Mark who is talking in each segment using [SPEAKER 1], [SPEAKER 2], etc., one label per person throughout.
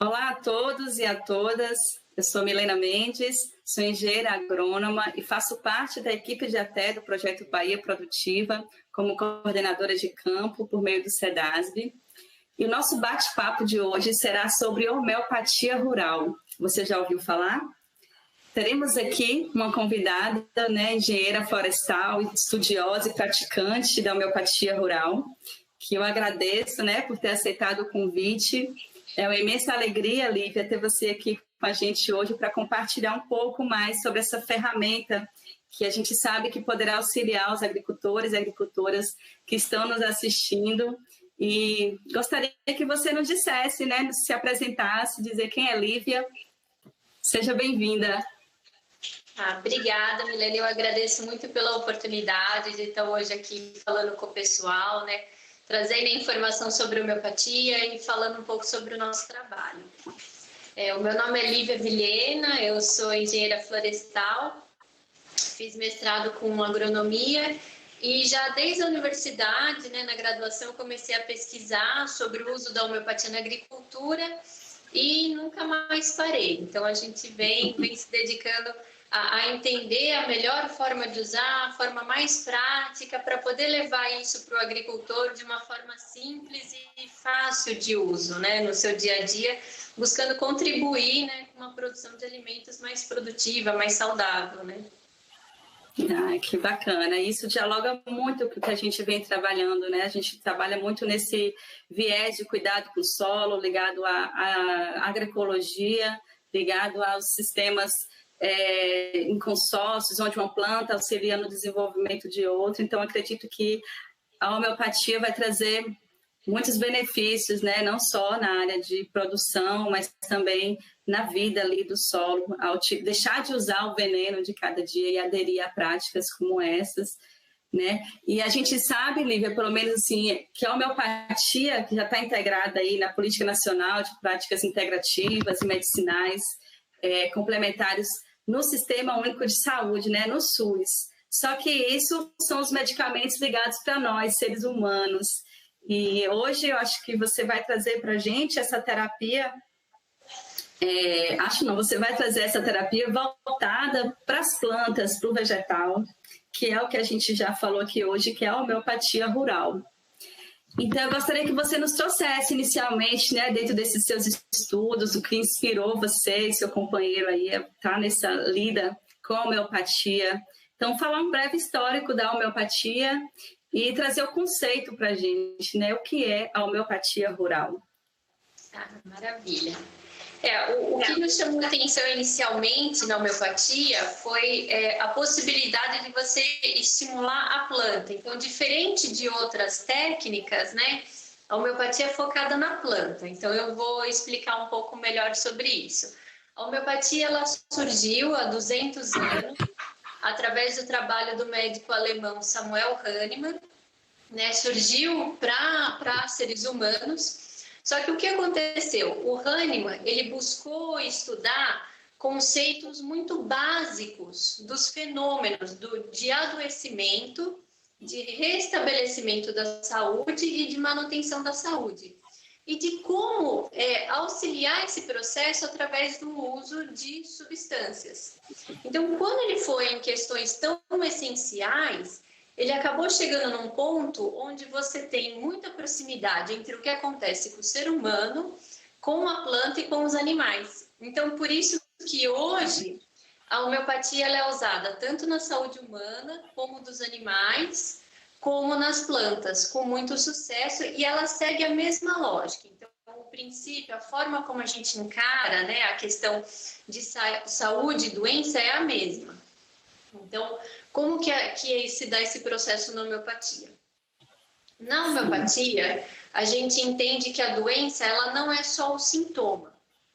[SPEAKER 1] Olá a todos e a todas, eu sou Milena Mendes, sou engenheira agrônoma e faço parte da equipe de ATE do projeto Bahia Produtiva como coordenadora de campo por meio do SEDASB. E o nosso bate-papo de hoje será sobre homeopatia rural. Você já ouviu falar? Teremos aqui uma convidada, engenheira florestal, estudiosa e praticante da homeopatia rural, que eu agradeço, por ter aceitado o convite. É uma imensa alegria, Lívia, ter você aqui com a gente hoje para compartilhar um pouco mais sobre essa ferramenta que a gente sabe que poderá auxiliar os agricultores e agricultoras que estão nos assistindo. E gostaria que você nos dissesse, se apresentasse, dizer quem é Lívia. Seja bem-vinda.
[SPEAKER 2] Obrigada, Milena. Eu agradeço muito pela oportunidade de estar hoje aqui falando com o pessoal, trazendo informação sobre homeopatia e falando um pouco sobre o nosso trabalho. O meu nome é Lívia Vilhena, eu sou engenheira florestal, fiz mestrado com agronomia e já desde a universidade, na graduação, comecei a pesquisar sobre o uso da homeopatia na agricultura e nunca mais parei. Então, a gente vem se dedicando a entender a melhor forma de usar, a forma mais prática para poder levar isso para o agricultor de uma forma simples e fácil de uso, no seu dia a dia, buscando contribuir com uma produção de alimentos mais produtiva, mais saudável,
[SPEAKER 1] Que bacana. Isso dialoga muito com o que a gente vem trabalhando, A gente trabalha muito nesse viés de cuidado com o solo, ligado à agroecologia, ligado aos sistemas em consórcios, onde uma planta auxilia no desenvolvimento de outra. Então, acredito que a homeopatia vai trazer muitos benefícios, não só na área de produção, mas também na vida ali do solo, ao deixar de usar o veneno de cada dia e aderir a práticas como essas, E a gente sabe, Lívia, pelo menos assim, que a homeopatia, que já está integrada aí na Política Nacional de Práticas Integrativas e Medicinais complementares no Sistema Único de Saúde, no SUS. Só que isso são os medicamentos ligados para nós, seres humanos. E hoje eu acho que você vai trazer para a gente essa terapia, você vai trazer essa terapia voltada para as plantas, para o vegetal, que é o que a gente já falou aqui hoje, que é a homeopatia rural. Então, eu gostaria que você nos trouxesse inicialmente, dentro desses seus estudos, o que inspirou você e seu companheiro aí a estar nessa lida com a homeopatia. Então, falar um breve histórico da homeopatia e trazer o conceito para a gente, o que é a homeopatia rural.
[SPEAKER 2] Maravilha. O que nos chamou a atenção inicialmente na homeopatia foi a possibilidade de você estimular a planta. Então, diferente de outras técnicas, a homeopatia é focada na planta. Então, eu vou explicar um pouco melhor sobre isso. A homeopatia ela surgiu há 200 anos através do trabalho do médico alemão Samuel Hahnemann, surgiu para seres humanos. Só que o que aconteceu? O Hahnemann, ele buscou estudar conceitos muito básicos dos fenômenos de adoecimento, de restabelecimento da saúde e de manutenção da saúde. E de como auxiliar esse processo através do uso de substâncias. Então, quando ele foi em questões tão essenciais, ele acabou chegando num ponto onde você tem muita proximidade entre o que acontece com o ser humano, com a planta e com os animais. Então, por isso que hoje a homeopatia ela é usada tanto na saúde humana, como dos animais, como nas plantas, com muito sucesso, e ela segue a mesma lógica. Então, o princípio, a forma como a gente encara a questão de saúde e doença é a mesma. Então, como que se dá esse processo na homeopatia? Na homeopatia, a gente entende que a doença ela não é só o sintoma,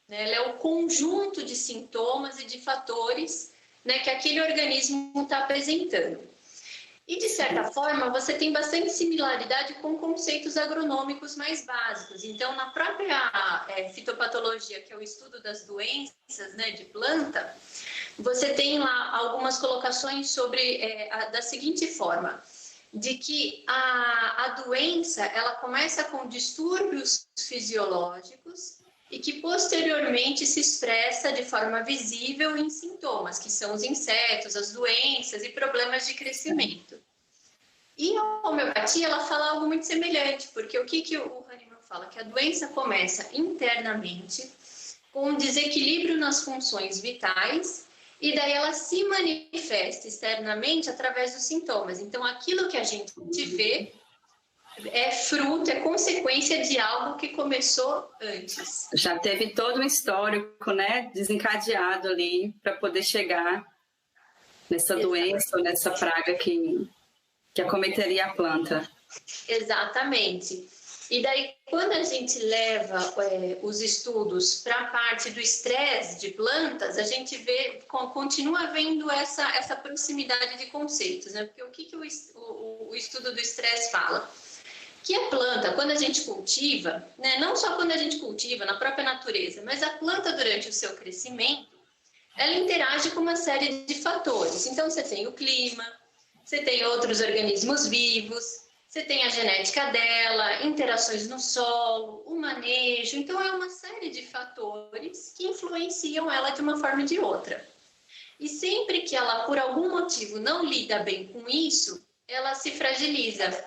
[SPEAKER 2] ela é o conjunto de sintomas e de fatores que aquele organismo está apresentando. E, de certa forma, você tem bastante similaridade com conceitos agronômicos mais básicos. Então, na própria fitopatologia, que é o estudo das doenças de planta, você tem lá algumas colocações sobre da seguinte forma, de que a doença ela começa com distúrbios fisiológicos e que posteriormente se expressa de forma visível em sintomas, que são os insetos, as doenças e problemas de crescimento. E a homeopatia ela fala algo muito semelhante, porque o que o Hahnemann fala? Que a doença começa internamente com um desequilíbrio nas funções vitais e daí ela se manifesta externamente através dos sintomas. Então, aquilo que a gente vê é fruto, é consequência de algo que começou antes.
[SPEAKER 1] Já teve todo um histórico, né, desencadeado ali para poder chegar nessa doença, nessa praga que acometeria a planta.
[SPEAKER 2] Exatamente. E daí, quando a gente leva os estudos para a parte do estresse de plantas, a gente continua vendo essa proximidade de conceitos, né? Porque o que o estudo do estresse fala? Que a planta, quando a gente cultiva, né, não só quando a gente cultiva na própria natureza, mas a planta durante o seu crescimento, ela interage com uma série de fatores. Então, você tem o clima, você tem outros organismos vivos, você tem a genética dela, interações no solo, o manejo. Então, é uma série de fatores que influenciam ela de uma forma ou de outra. E sempre que ela, por algum motivo, não lida bem com isso, ela se fragiliza.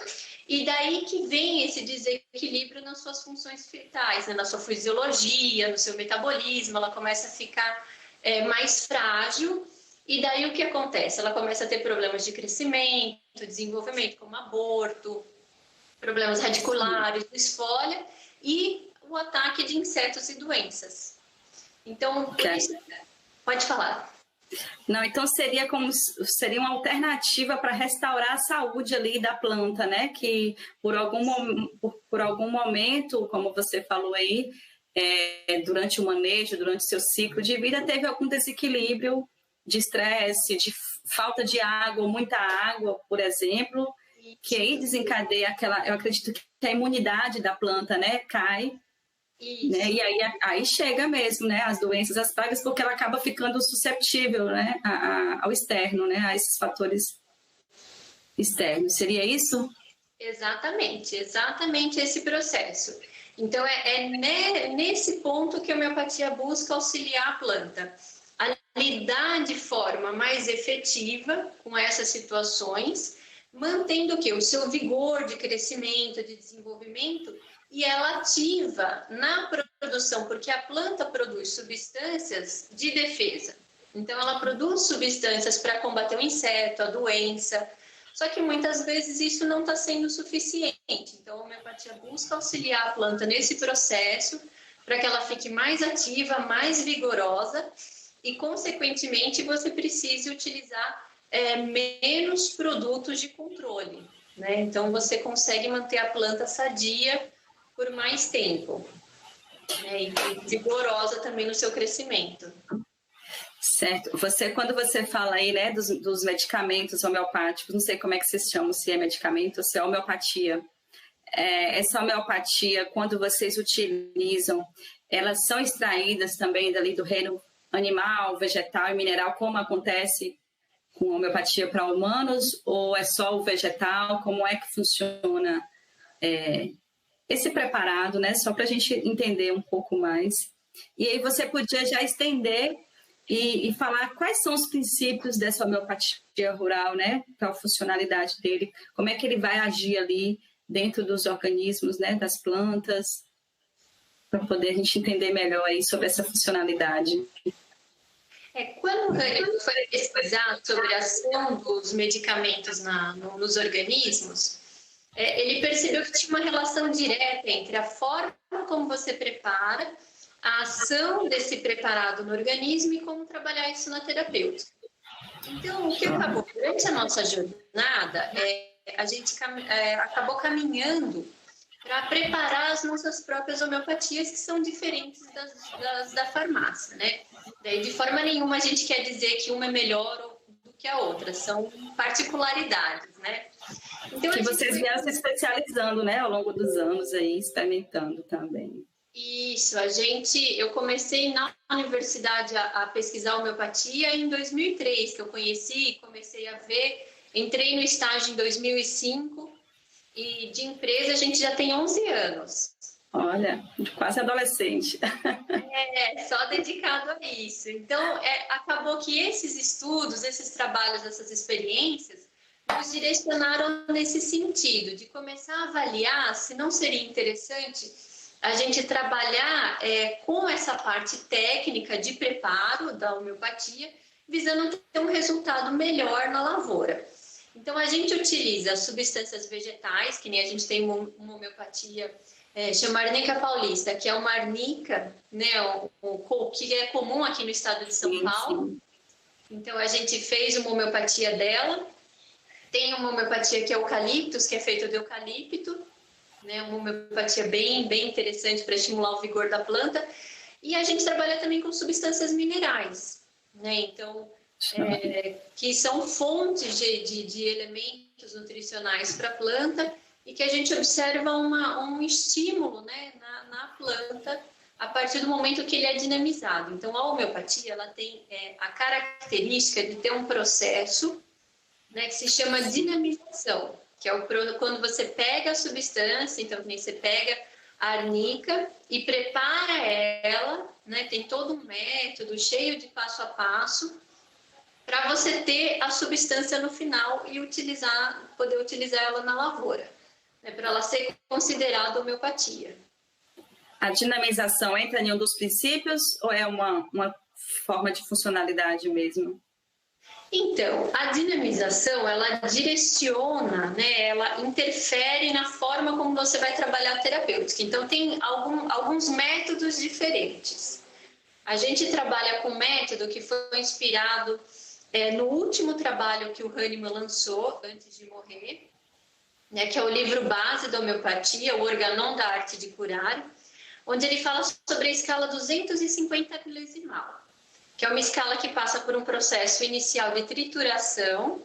[SPEAKER 2] E daí que vem esse desequilíbrio nas suas funções vitais, né? Na sua fisiologia, no seu metabolismo, ela começa a ficar mais frágil. E daí o que acontece? Ela começa a ter problemas de crescimento, desenvolvimento, como aborto, problemas radiculares, desfolha e o ataque de insetos e doenças. Então, por isso... Pode falar.
[SPEAKER 1] Não, então seria uma alternativa para restaurar a saúde ali da planta, né? Que por algum momento, como você falou aí, durante o manejo, durante o seu ciclo de vida, teve algum desequilíbrio de estresse, de falta de água, muita água, por exemplo, que aí desencadeia eu acredito que a imunidade da planta, né, cai, né, e aí chega mesmo, né, as doenças, as pragas, porque ela acaba ficando susceptível, né, ao externo, né, a esses fatores externos. Seria isso?
[SPEAKER 2] Exatamente esse processo. Então, nesse ponto que a homeopatia busca auxiliar a planta a lidar de forma mais efetiva com essas situações, mantendo o quê? O seu vigor de crescimento, de desenvolvimento, e ela ativa na produção, porque a planta produz substâncias de defesa. Então, ela produz substâncias para combater o inseto, a doença, só que muitas vezes isso não está sendo suficiente. Então, a homeopatia busca auxiliar a planta nesse processo para que ela fique mais ativa, mais vigorosa, e, consequentemente, você precisa utilizar menos produtos de controle, né? Então, você consegue manter a planta sadia por mais tempo, né? E vigorosa também no seu crescimento.
[SPEAKER 1] Certo. Quando você fala aí, né, dos medicamentos homeopáticos, não sei como é que vocês chamam, se é medicamento ou se é homeopatia. Essa homeopatia, quando vocês utilizam, elas são extraídas também dali do reino animal, vegetal e mineral, como acontece com homeopatia para humanos, ou é só o vegetal? Como é que funciona esse preparado, né? Só para a gente entender um pouco mais. E aí você podia já estender e falar quais são os princípios dessa homeopatia rural, né? Qual a funcionalidade dele, como é que ele vai agir ali dentro dos organismos, né? Das plantas, para poder a gente entender melhor aí sobre essa funcionalidade.
[SPEAKER 2] Quando o Hahnemann foi pesquisar sobre a ação dos medicamentos nos organismos, ele percebeu que tinha uma relação direta entre a forma como você prepara, a ação desse preparado no organismo e como trabalhar isso na terapêutica. Então, o que acabou? Durante a nossa jornada, a gente acabou caminhando para preparar as nossas próprias homeopatias, que são diferentes das da farmácia, né? Daí, de forma nenhuma, a gente quer dizer que uma é melhor do que a outra, são particularidades, né? Então,
[SPEAKER 1] que vocês vieram se especializando, né, ao longo dos anos aí, experimentando também.
[SPEAKER 2] Isso, eu comecei na universidade a pesquisar homeopatia em 2003, que eu conheci, comecei a ver, entrei no estágio em 2005 e de empresa a gente já tem 11 anos.
[SPEAKER 1] Olha, quase adolescente.
[SPEAKER 2] Só dedicado a isso. Então, acabou que esses estudos, esses trabalhos, essas experiências nos direcionaram nesse sentido, de começar a avaliar se não seria interessante a gente trabalhar com essa parte técnica de preparo da homeopatia, visando ter um resultado melhor na lavoura. Então, a gente utiliza substâncias vegetais, que nem a gente tem uma homeopatia, chama arnica paulista, que é uma arnica, né, que é comum aqui no estado de São Paulo. Sim. Então, a gente fez uma homeopatia dela. Tem uma homeopatia que é eucaliptus, que é feita de eucalipto, né, uma homeopatia bem interessante para estimular o vigor da planta. E a gente trabalha também com substâncias minerais, né? Então, que são fontes de elementos nutricionais para a planta e que a gente observa um estímulo, né, na planta a partir do momento que ele é dinamizado. Então, a homeopatia ela tem a característica de ter um processo, né, que se chama dinamização, que é quando você pega a substância, então você pega a arnica e prepara ela, né, tem todo um método cheio de passo a passo para você ter a substância no final e poder utilizar ela na lavoura, né, para ela ser considerada homeopatia.
[SPEAKER 1] A dinamização entra em um dos princípios ou é uma forma de funcionalidade mesmo?
[SPEAKER 2] Então, a dinamização, ela direciona, né, ela interfere na forma como você vai trabalhar a terapêutica. Então, tem alguns métodos diferentes. A gente trabalha com um método que foi inspirado no último trabalho que o Hahnemann lançou antes de morrer, né, que é o livro base da homeopatia, o Organon da Arte de Curar, onde ele fala sobre a escala 250 milesimal, que é uma escala que passa por um processo inicial de trituração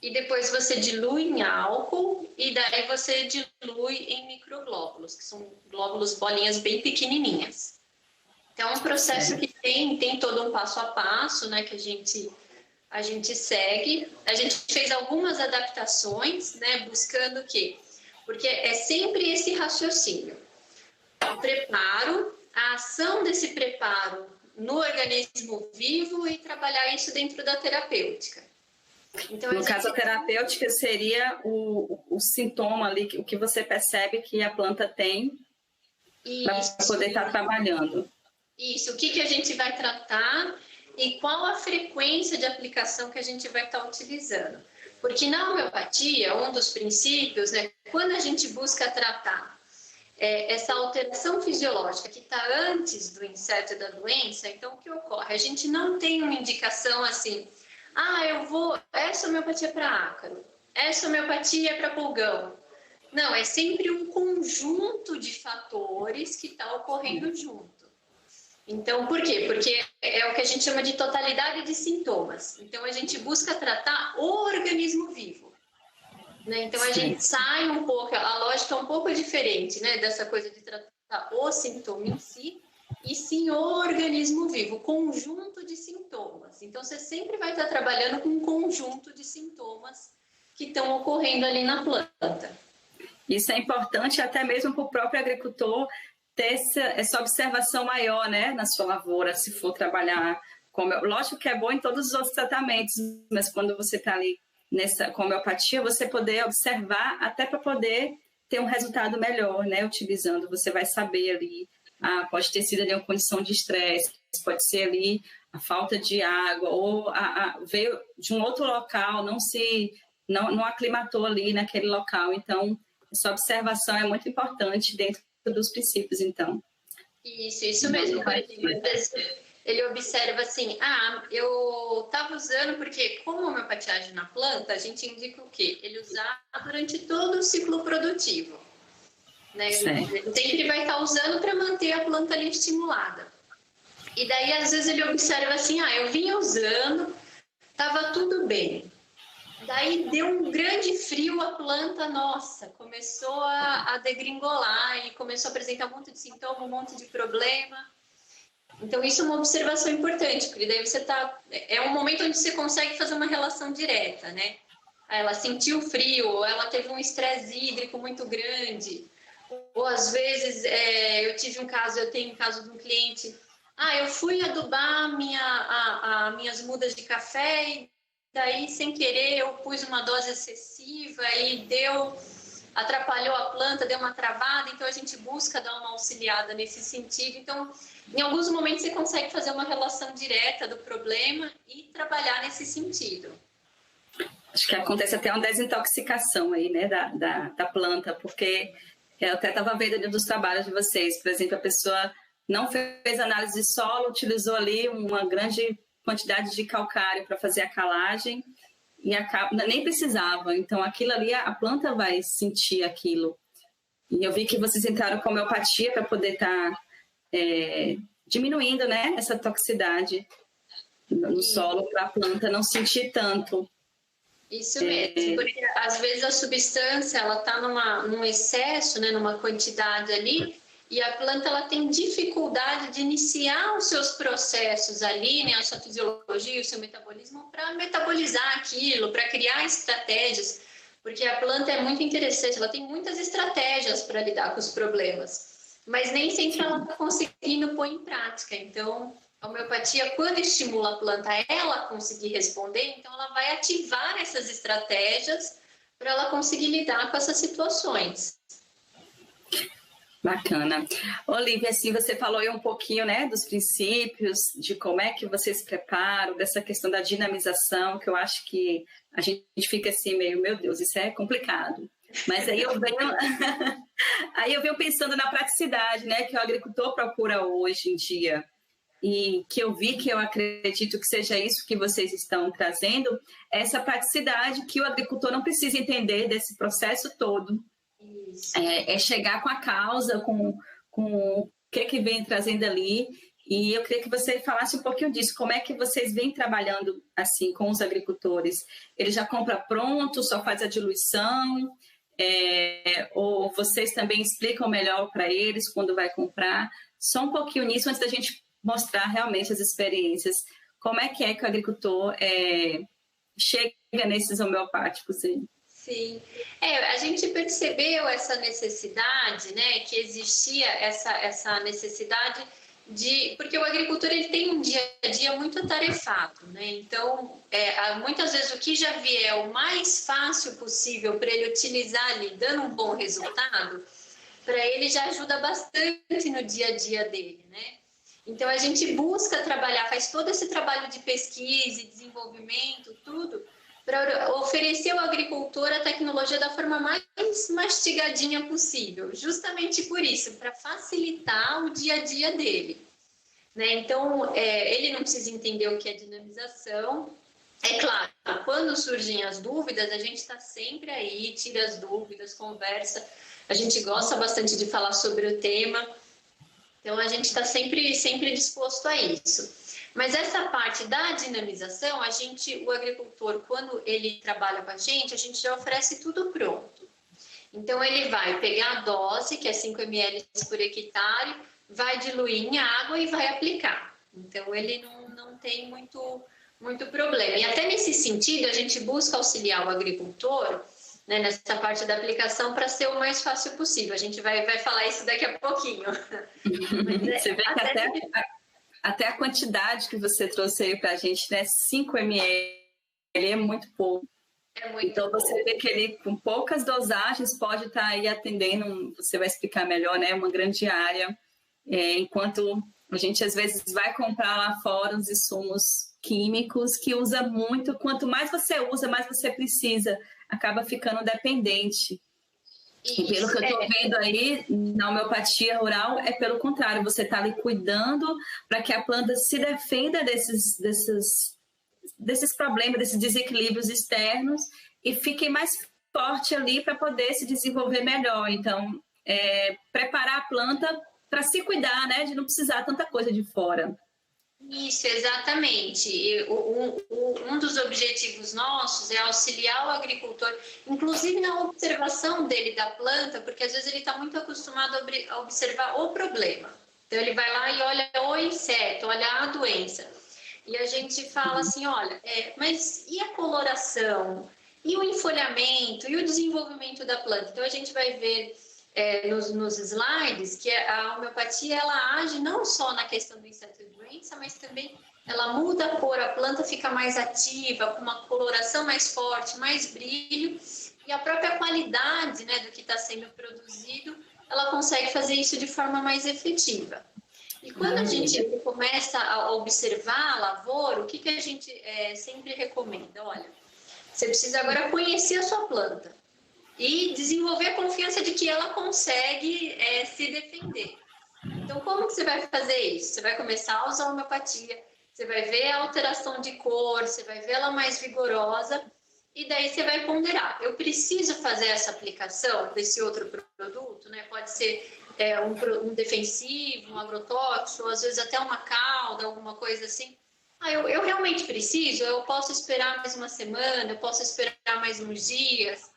[SPEAKER 2] e depois você dilui em álcool e daí você dilui em microglóbulos, que são glóbulos, bolinhas bem pequenininhas. Então, é um processo que tem todo um passo a passo, né, que a gente segue. A gente fez algumas adaptações, né, buscando o quê? Porque é sempre esse raciocínio. O preparo, a ação desse preparo no organismo vivo e trabalhar isso dentro da terapêutica. Então,
[SPEAKER 1] no caso, a terapêutica seria o sintoma ali, o que você percebe que a planta tem para poder estar trabalhando.
[SPEAKER 2] Isso, o que a gente vai tratar e qual a frequência de aplicação que a gente vai estar utilizando. Porque na homeopatia, um dos princípios, né, quando a gente busca tratar essa alteração fisiológica que está antes do inseto e da doença, então o que ocorre? A gente não tem uma indicação assim, essa homeopatia é para ácaro, essa homeopatia é para pulgão. Não, é sempre um conjunto de fatores que está ocorrendo junto. Então, por quê? Porque é o que a gente chama de totalidade de sintomas. Então, a gente busca tratar o organismo vivo. Né? Então, a gente sai um pouco, a lógica é um pouco diferente, né, dessa coisa de tratar o sintoma em si, e sim o organismo vivo, o conjunto de sintomas. Então, você sempre vai estar trabalhando com um conjunto de sintomas que estão ocorrendo ali na planta.
[SPEAKER 1] Isso é importante até mesmo para o próprio agricultor ter essa observação maior, né, na sua lavoura, se for trabalhar. Lógico que é bom em todos os outros tratamentos, mas quando você está ali com homeopatia, você poder observar até para poder ter um resultado melhor, né, utilizando. Você vai saber ali, pode ter sido ali uma condição de estresse, pode ser ali a falta de água, ou veio de um outro local, não aclimatou ali naquele local. Então, essa observação é muito importante dentro dos princípios, então.
[SPEAKER 2] Isso mesmo. Ele observa assim, eu estava usando, porque como a homeopatia age na planta, a gente indica o quê? Ele usar durante todo o ciclo produtivo. Né? Ele sempre vai estar usando para manter a planta ali estimulada. E daí, às vezes, ele observa assim, eu vinha usando, estava tudo bem. Daí deu um grande frio, a planta, nossa, começou a degringolar e começou a apresentar um monte de sintoma, um monte de problema. Então, isso é uma observação importante, porque daí você é um momento onde você consegue fazer uma relação direta, né? Ela sentiu frio, ou ela teve um estresse hídrico muito grande, ou às vezes eu tenho um caso de um cliente, eu fui adubar minhas mudas de café e daí, sem querer, eu pus uma dose excessiva e atrapalhou a planta, deu uma travada, então a gente busca dar uma auxiliada nesse sentido. Então, em alguns momentos você consegue fazer uma relação direta do problema e trabalhar nesse sentido.
[SPEAKER 1] Acho que acontece até uma desintoxicação aí, né, da planta, porque eu até estava vendo dos trabalhos de vocês, por exemplo, a pessoa não fez análise de solo, utilizou ali uma grande quantidade de calcário para fazer a calagem e nem precisava. Então, aquilo ali, a planta vai sentir aquilo. E eu vi que vocês entraram com homeopatia para poder estar diminuindo, né, essa toxicidade no solo, para a planta não sentir tanto.
[SPEAKER 2] Isso mesmo, porque às vezes a substância ela está num excesso, né, numa quantidade ali, e a planta ela tem dificuldade de iniciar os seus processos ali, né, a sua fisiologia, o seu metabolismo, para metabolizar aquilo, para criar estratégias, porque a planta é muito interessante, ela tem muitas estratégias para lidar com os problemas, mas nem sempre ela está conseguindo pôr em prática. Então, a homeopatia, quando estimula a planta a ela conseguir responder, então ela vai ativar essas estratégias para ela conseguir lidar com essas situações.
[SPEAKER 1] Bacana. Olívia, assim, você falou aí um pouquinho, né, dos princípios, de como é que vocês se preparam, dessa questão da dinamização, que eu acho que a gente fica assim meio, meu Deus, isso é complicado. Mas aí eu venho pensando na praticidade, né, que o agricultor procura hoje em dia, e que eu acredito que seja isso que vocês estão trazendo, essa praticidade que o agricultor não precisa entender desse processo todo. É chegar com a causa, com o que vem trazendo ali. E eu queria que você falasse um pouquinho disso. Como é que vocês vêm trabalhando assim com os agricultores? Ele já compra pronto, só faz a diluição? Ou vocês também explicam melhor para eles quando vai comprar? Só um pouquinho nisso, antes da gente mostrar realmente as experiências. Como é que o agricultor chega nesses homeopáticos aí?
[SPEAKER 2] Sim, a gente percebeu essa necessidade, né, que existia essa necessidade porque o agricultor ele tem um dia a dia muito atarefado, né, então muitas vezes o que já vier o mais fácil possível para ele utilizar ali, dando um bom resultado, para ele já ajuda bastante no dia a dia dele, né. Então a gente busca trabalhar, faz todo esse trabalho de pesquisa e desenvolvimento, tudo, para oferecer ao agricultor a tecnologia da forma mais mastigadinha possível, justamente por isso, para facilitar o dia a dia dele, né? Então, ele não precisa entender o que é dinamização. É claro, quando surgem as dúvidas, a gente está sempre aí, tira as dúvidas, conversa. A gente gosta bastante de falar sobre o tema, então a gente está sempre disposto a isso. Mas essa parte da dinamização, o agricultor, quando ele trabalha com a gente já oferece tudo pronto. Então, ele vai pegar a dose, que é 5 ml por hectare, vai diluir em água e vai aplicar. Então, ele não tem muito problema. E até nesse sentido, a gente busca auxiliar o agricultor, né, nessa parte da aplicação para ser o mais fácil possível. A gente vai falar isso daqui a pouquinho.
[SPEAKER 1] Mas, você vê que até a quantidade que você trouxe aí para a gente, né? 5 ml é muito pouco. Então, você vê que ele, com poucas dosagens, pode estar aí atendendo, você vai explicar melhor, né? Uma grande área. Enquanto a gente, às vezes, vai comprar lá fora os insumos químicos que usa muito. Quanto mais você usa, mais você precisa. Acaba ficando dependente. E pelo que eu estou vendo aí, na homeopatia rural, é pelo contrário, você está ali cuidando para que a planta se defenda desses problemas, desses desequilíbrios externos e fique mais forte ali para poder se desenvolver melhor. Então, preparar a planta para se cuidar, né, de não precisar tanta coisa de fora.
[SPEAKER 2] Isso, exatamente. Um dos objetivos nossos é auxiliar o agricultor, inclusive na observação dele da planta, porque às vezes ele está muito acostumado a observar o problema. Então ele vai lá e olha o inseto, olha a doença. E a gente fala assim, olha, mas e a coloração? E o enfolhamento? E o desenvolvimento da planta? Então a gente vai ver nos slides que a homeopatia ela age não só na questão do inseto e doença, mas também ela muda a cor, a planta fica mais ativa, com uma coloração mais forte, mais brilho, e a própria qualidade, né, do que está sendo produzido, ela consegue fazer isso de forma mais efetiva. E quando a gente começa a observar a lavoura, o que a gente sempre recomenda? Olha, você precisa agora conhecer a sua planta e desenvolver a confiança de que ela consegue se defender. Então, como que você vai fazer isso? Você vai começar a usar a homeopatia, você vai ver a alteração de cor, você vai ver ela mais vigorosa, e daí você vai ponderar. Eu preciso fazer essa aplicação desse outro produto, né? Pode ser um defensivo, um agrotóxico, ou às vezes até uma cauda, alguma coisa assim. Eu realmente preciso? Eu posso esperar mais uma semana, eu posso esperar mais uns dias.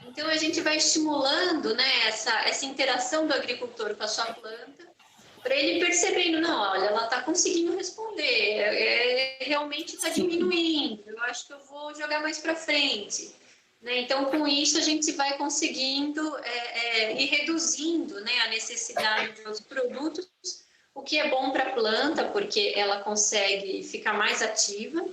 [SPEAKER 2] Então, a gente vai estimulando, né, essa interação do agricultor com a sua planta, para ele percebendo, não, olha, ela está conseguindo responder, realmente está diminuindo, eu acho que eu vou jogar mais para frente. Né? Então, com isso, a gente vai conseguindo ir reduzindo, né, a necessidade dos produtos, o que é bom para a planta, porque ela consegue ficar mais ativa,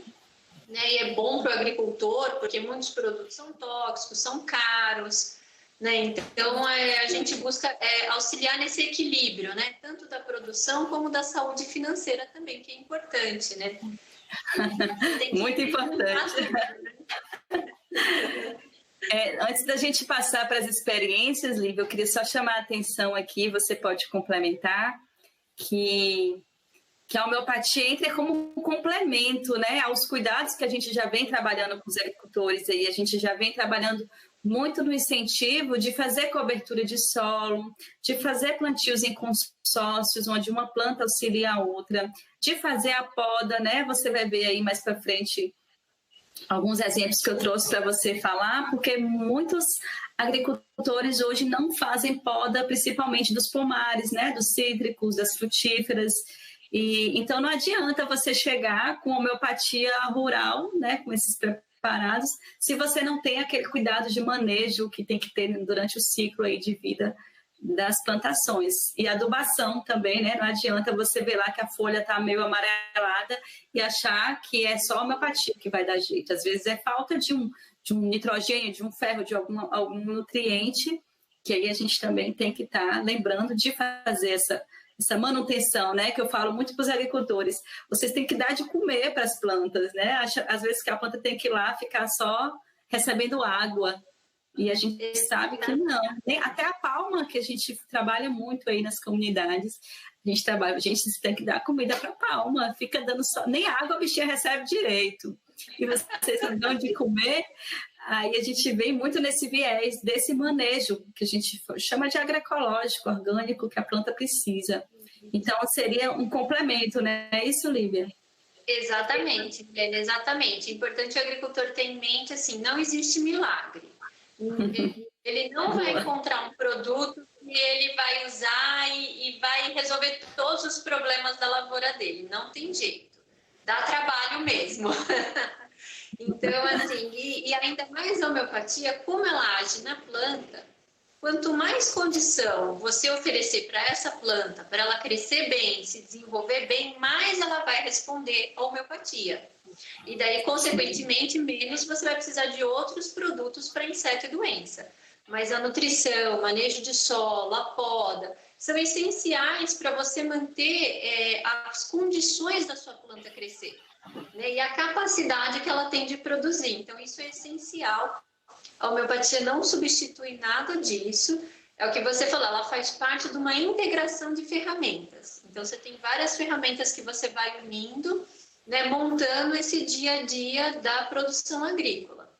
[SPEAKER 2] né? E é bom para o agricultor, porque muitos produtos são tóxicos, são caros, né? Então, a gente busca auxiliar nesse equilíbrio, né? Tanto da produção como da saúde financeira também, que é importante, né?
[SPEAKER 1] Muito importante. Antes da gente passar para as experiências, Lívia, eu queria só chamar a atenção aqui, você pode complementar, que a homeopatia entra como um complemento, né, aos cuidados que a gente já vem trabalhando com os agricultores aí, a gente já vem trabalhando muito no incentivo de fazer cobertura de solo, de fazer plantios em consórcios, onde uma planta auxilia a outra, de fazer a poda, né, você vai ver aí mais para frente alguns exemplos que eu trouxe para você falar, porque muitos agricultores hoje não fazem poda, principalmente dos pomares, né, dos cítricos, das frutíferas. E então não adianta você chegar com homeopatia rural, né, com esses preparados, se você não tem aquele cuidado de manejo que tem que ter durante o ciclo aí de vida das plantações. E adubação também, né? Não adianta você ver lá que a folha está meio amarelada e achar que é só a homeopatia que vai dar jeito. Às vezes é falta de um nitrogênio, de um ferro, de algum nutriente, que aí a gente também tem que estar lembrando de fazer essa manutenção, né? Que eu falo muito para os agricultores. Vocês têm que dar de comer para as plantas, né? Às vezes que a planta tem que ir lá ficar só recebendo água. E a gente sabe que não. Até a palma, que a gente trabalha muito aí nas comunidades, a gente tem que dar comida para a palma, fica dando só, nem água a bichinha recebe direito. E vocês não dão de comer, aí a gente vem muito nesse viés desse manejo, que a gente chama de agroecológico, orgânico, que a planta precisa. Então, seria um complemento, né? É isso, Lívia?
[SPEAKER 2] Exatamente, exatamente. É importante o agricultor ter em mente, assim, não existe milagre. Ele não vai encontrar um produto que ele vai usar e vai resolver todos os problemas da lavoura dele. Não tem jeito. Dá trabalho mesmo. Então, assim, e ainda mais a homeopatia, como ela age na planta, quanto mais condição você oferecer para essa planta, para ela crescer bem, se desenvolver bem, mais ela vai responder à homeopatia. E daí, consequentemente, menos você vai precisar de outros produtos para inseto e doença. Mas a nutrição, o manejo de solo, a poda, são essenciais para você manter as condições da sua planta crescer, né? E a capacidade que ela tem de produzir. Então, isso é essencial. A homeopatia não substitui nada disso. É o que você falou, ela faz parte de uma integração de ferramentas. Então, você tem várias ferramentas que você vai unindo, né, montando esse dia a dia da produção agrícola.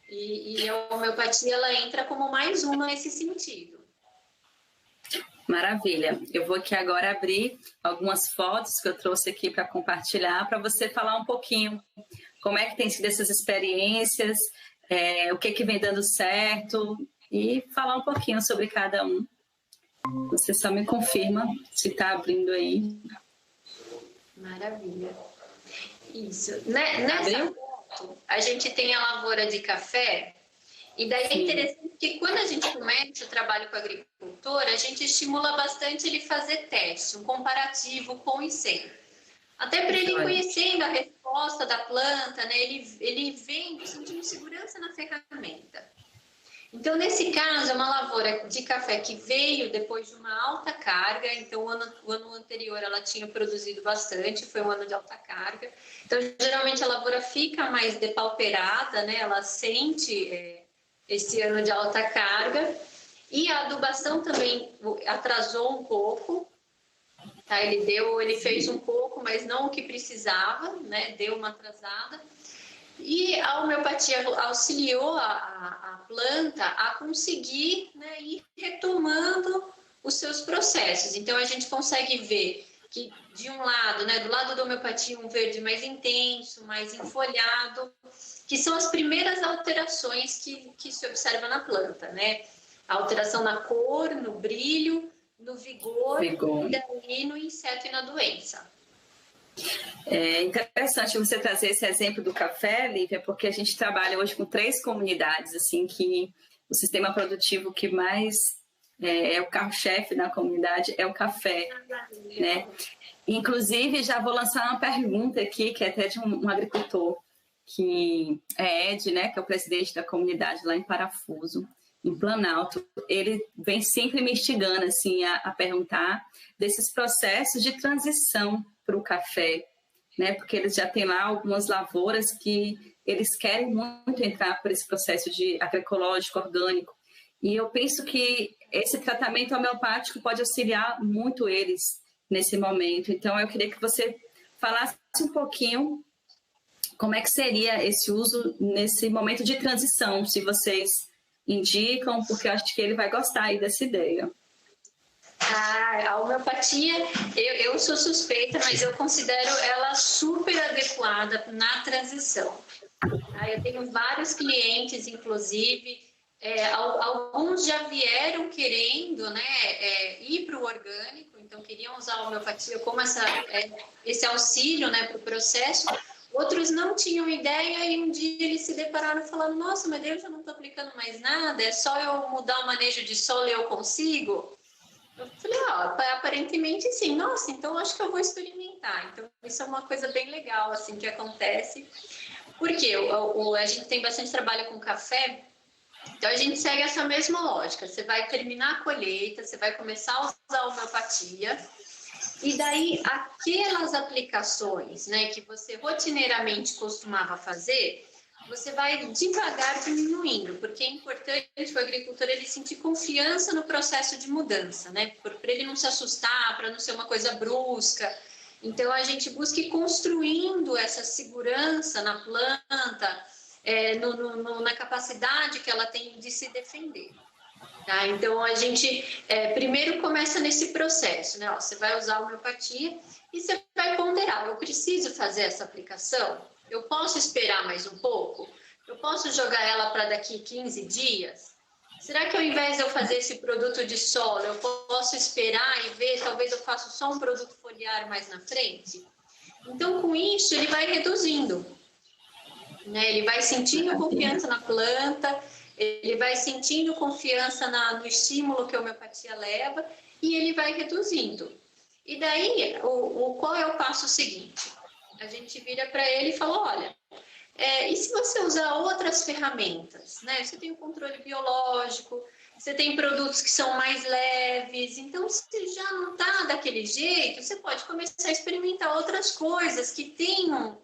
[SPEAKER 2] E a homeopatia ela entra como mais uma nesse sentido.
[SPEAKER 1] Maravilha. Eu vou aqui agora abrir algumas fotos que eu trouxe aqui para compartilhar, para você falar um pouquinho como é que tem sido essas experiências, o que vem dando certo e falar um pouquinho sobre cada um. Você só me confirma se está abrindo aí.
[SPEAKER 2] Maravilha. Isso. Nessa foto, a gente tem a lavoura de café. E daí é interessante que quando a gente começa o trabalho com o agricultor, a gente estimula bastante ele fazer teste, um comparativo com e sem. Até para ele conhecendo a resposta da planta, né? Ele vem sentindo segurança na ferramenta. Então, nesse caso, é uma lavoura de café que veio depois de uma alta carga. Então, o ano anterior ela tinha produzido bastante, foi um ano de alta carga. Então, geralmente a lavoura fica mais depauperada, né? Ela sente esse ano de alta carga. E a adubação também atrasou um pouco. Tá? Ele fez um pouco, mas não o que precisava, né? Deu uma atrasada. E a homeopatia auxiliou a planta a conseguir, né, ir retomando os seus processos. Então, a gente consegue ver que, de um lado, né, do lado da homeopatia, um verde mais intenso, mais enfolhado, que são as primeiras alterações que se observa na planta, né? A alteração na cor, no brilho, no vigor. E daí no inseto e na doença.
[SPEAKER 1] É interessante você trazer esse exemplo do café, Lívia, porque a gente trabalha hoje com 3 comunidades, assim, que o sistema produtivo que mais é o carro-chefe da comunidade é o café, né? Inclusive, já vou lançar uma pergunta aqui, que é até de um agricultor, que é Ed, né, que é o presidente da comunidade lá em Parafuso, em Planalto. Ele vem sempre me instigando, assim, a perguntar desses processos de transição para o café, né? Porque eles já têm lá algumas lavouras que eles querem muito entrar por esse processo de agroecológico, orgânico. E eu penso que esse tratamento homeopático pode auxiliar muito eles nesse momento. Então, eu queria que você falasse um pouquinho como é que seria esse uso nesse momento de transição, se vocês indicam, porque eu acho que ele vai gostar aí dessa ideia.
[SPEAKER 2] A homeopatia, eu sou suspeita, mas eu considero ela super adequada na transição. Eu tenho vários clientes, inclusive, alguns já vieram querendo, né, ir para o orgânico, então queriam usar a homeopatia como esse auxílio, né, para o processo. Outros não tinham ideia e um dia eles se depararam falando: nossa, mas eu já não estou aplicando mais nada, é só eu mudar o manejo de solo e eu consigo? Eu falei, aparentemente sim. Nossa, então acho que eu vou experimentar. Então, isso é uma coisa bem legal, assim, que acontece. Porque a gente tem bastante trabalho com café, então a gente segue essa mesma lógica. Você vai terminar a colheita, você vai começar a usar a homeopatia, e daí aquelas aplicações, né, que você rotineiramente costumava fazer, você vai devagar diminuindo, porque é importante o agricultor ele sentir confiança no processo de mudança, né? Para ele não se assustar, para não ser uma coisa brusca. Então, a gente busca ir construindo essa segurança na planta, na capacidade que ela tem de se defender. Tá? Então, a gente primeiro começa nesse processo, né? Você vai usar a homeopatia e você vai ponderar: eu preciso fazer essa aplicação? Eu posso esperar mais um pouco? Eu posso jogar ela para daqui 15 dias? Será que ao invés de eu fazer esse produto de solo, eu posso esperar e ver, talvez eu faça só um produto foliar mais na frente? Então, com isso, ele vai reduzindo, né? Ele vai sentindo confiança na planta, ele vai sentindo confiança no estímulo que a homeopatia leva e ele vai reduzindo. E daí, qual é o passo seguinte? A gente vira para ele e fala: olha, e se você usar outras ferramentas, né? Você tem o controle biológico, você tem produtos que são mais leves, então se já não está daquele jeito, você pode começar a experimentar outras coisas que tenham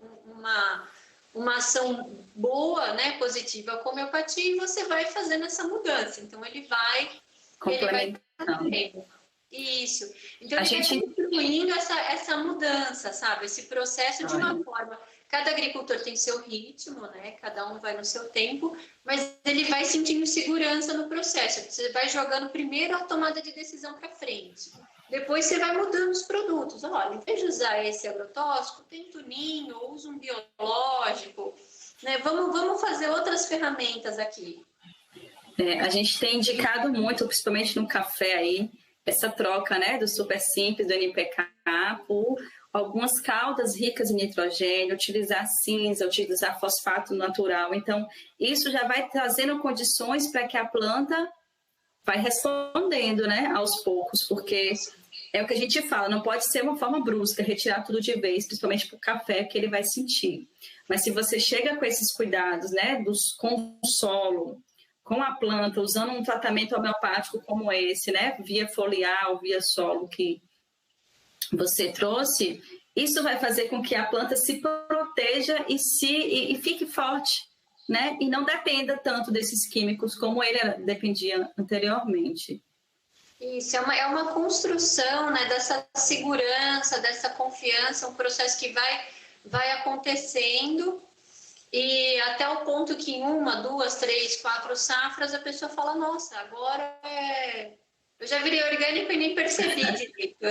[SPEAKER 2] uma ação boa, né, positiva com a homeopatia, e você vai fazendo essa mudança. Então ele vai fazendo. Isso. Então, ele vai construindo essa mudança, sabe? Esse processo de uma forma Cada agricultor tem seu ritmo, né? Cada um vai no seu tempo, mas ele vai sentindo segurança no processo. Você vai jogando primeiro a tomada de decisão para frente. Depois você vai mudando os produtos. Olha, em vez de usar esse agrotóxico, tenta o ninho, ou usa um biológico, né? Vamos fazer outras ferramentas aqui.
[SPEAKER 1] A gente tem indicado muito, principalmente no café aí, essa troca, né, do Super Simples, do NPK, por algumas caldas ricas em nitrogênio, utilizar cinza, utilizar fosfato natural. Então, isso já vai trazendo condições para que a planta vai respondendo, né, aos poucos, porque é o que a gente fala, não pode ser uma forma brusca, retirar tudo de vez, principalmente para o café, que ele vai sentir. Mas se você chega com esses cuidados, né, com o solo, com a planta, usando um tratamento homeopático como esse, né, via foliar, via solo que você trouxe, isso vai fazer com que a planta se proteja e fique forte, né, e não dependa tanto desses químicos como ele dependia anteriormente.
[SPEAKER 2] Isso, é uma construção, né, dessa segurança, dessa confiança, um processo que vai acontecendo e até o ponto que em 1, 2, 3, 4 safras a pessoa fala, nossa, agora eu já virei orgânico e nem percebi direito.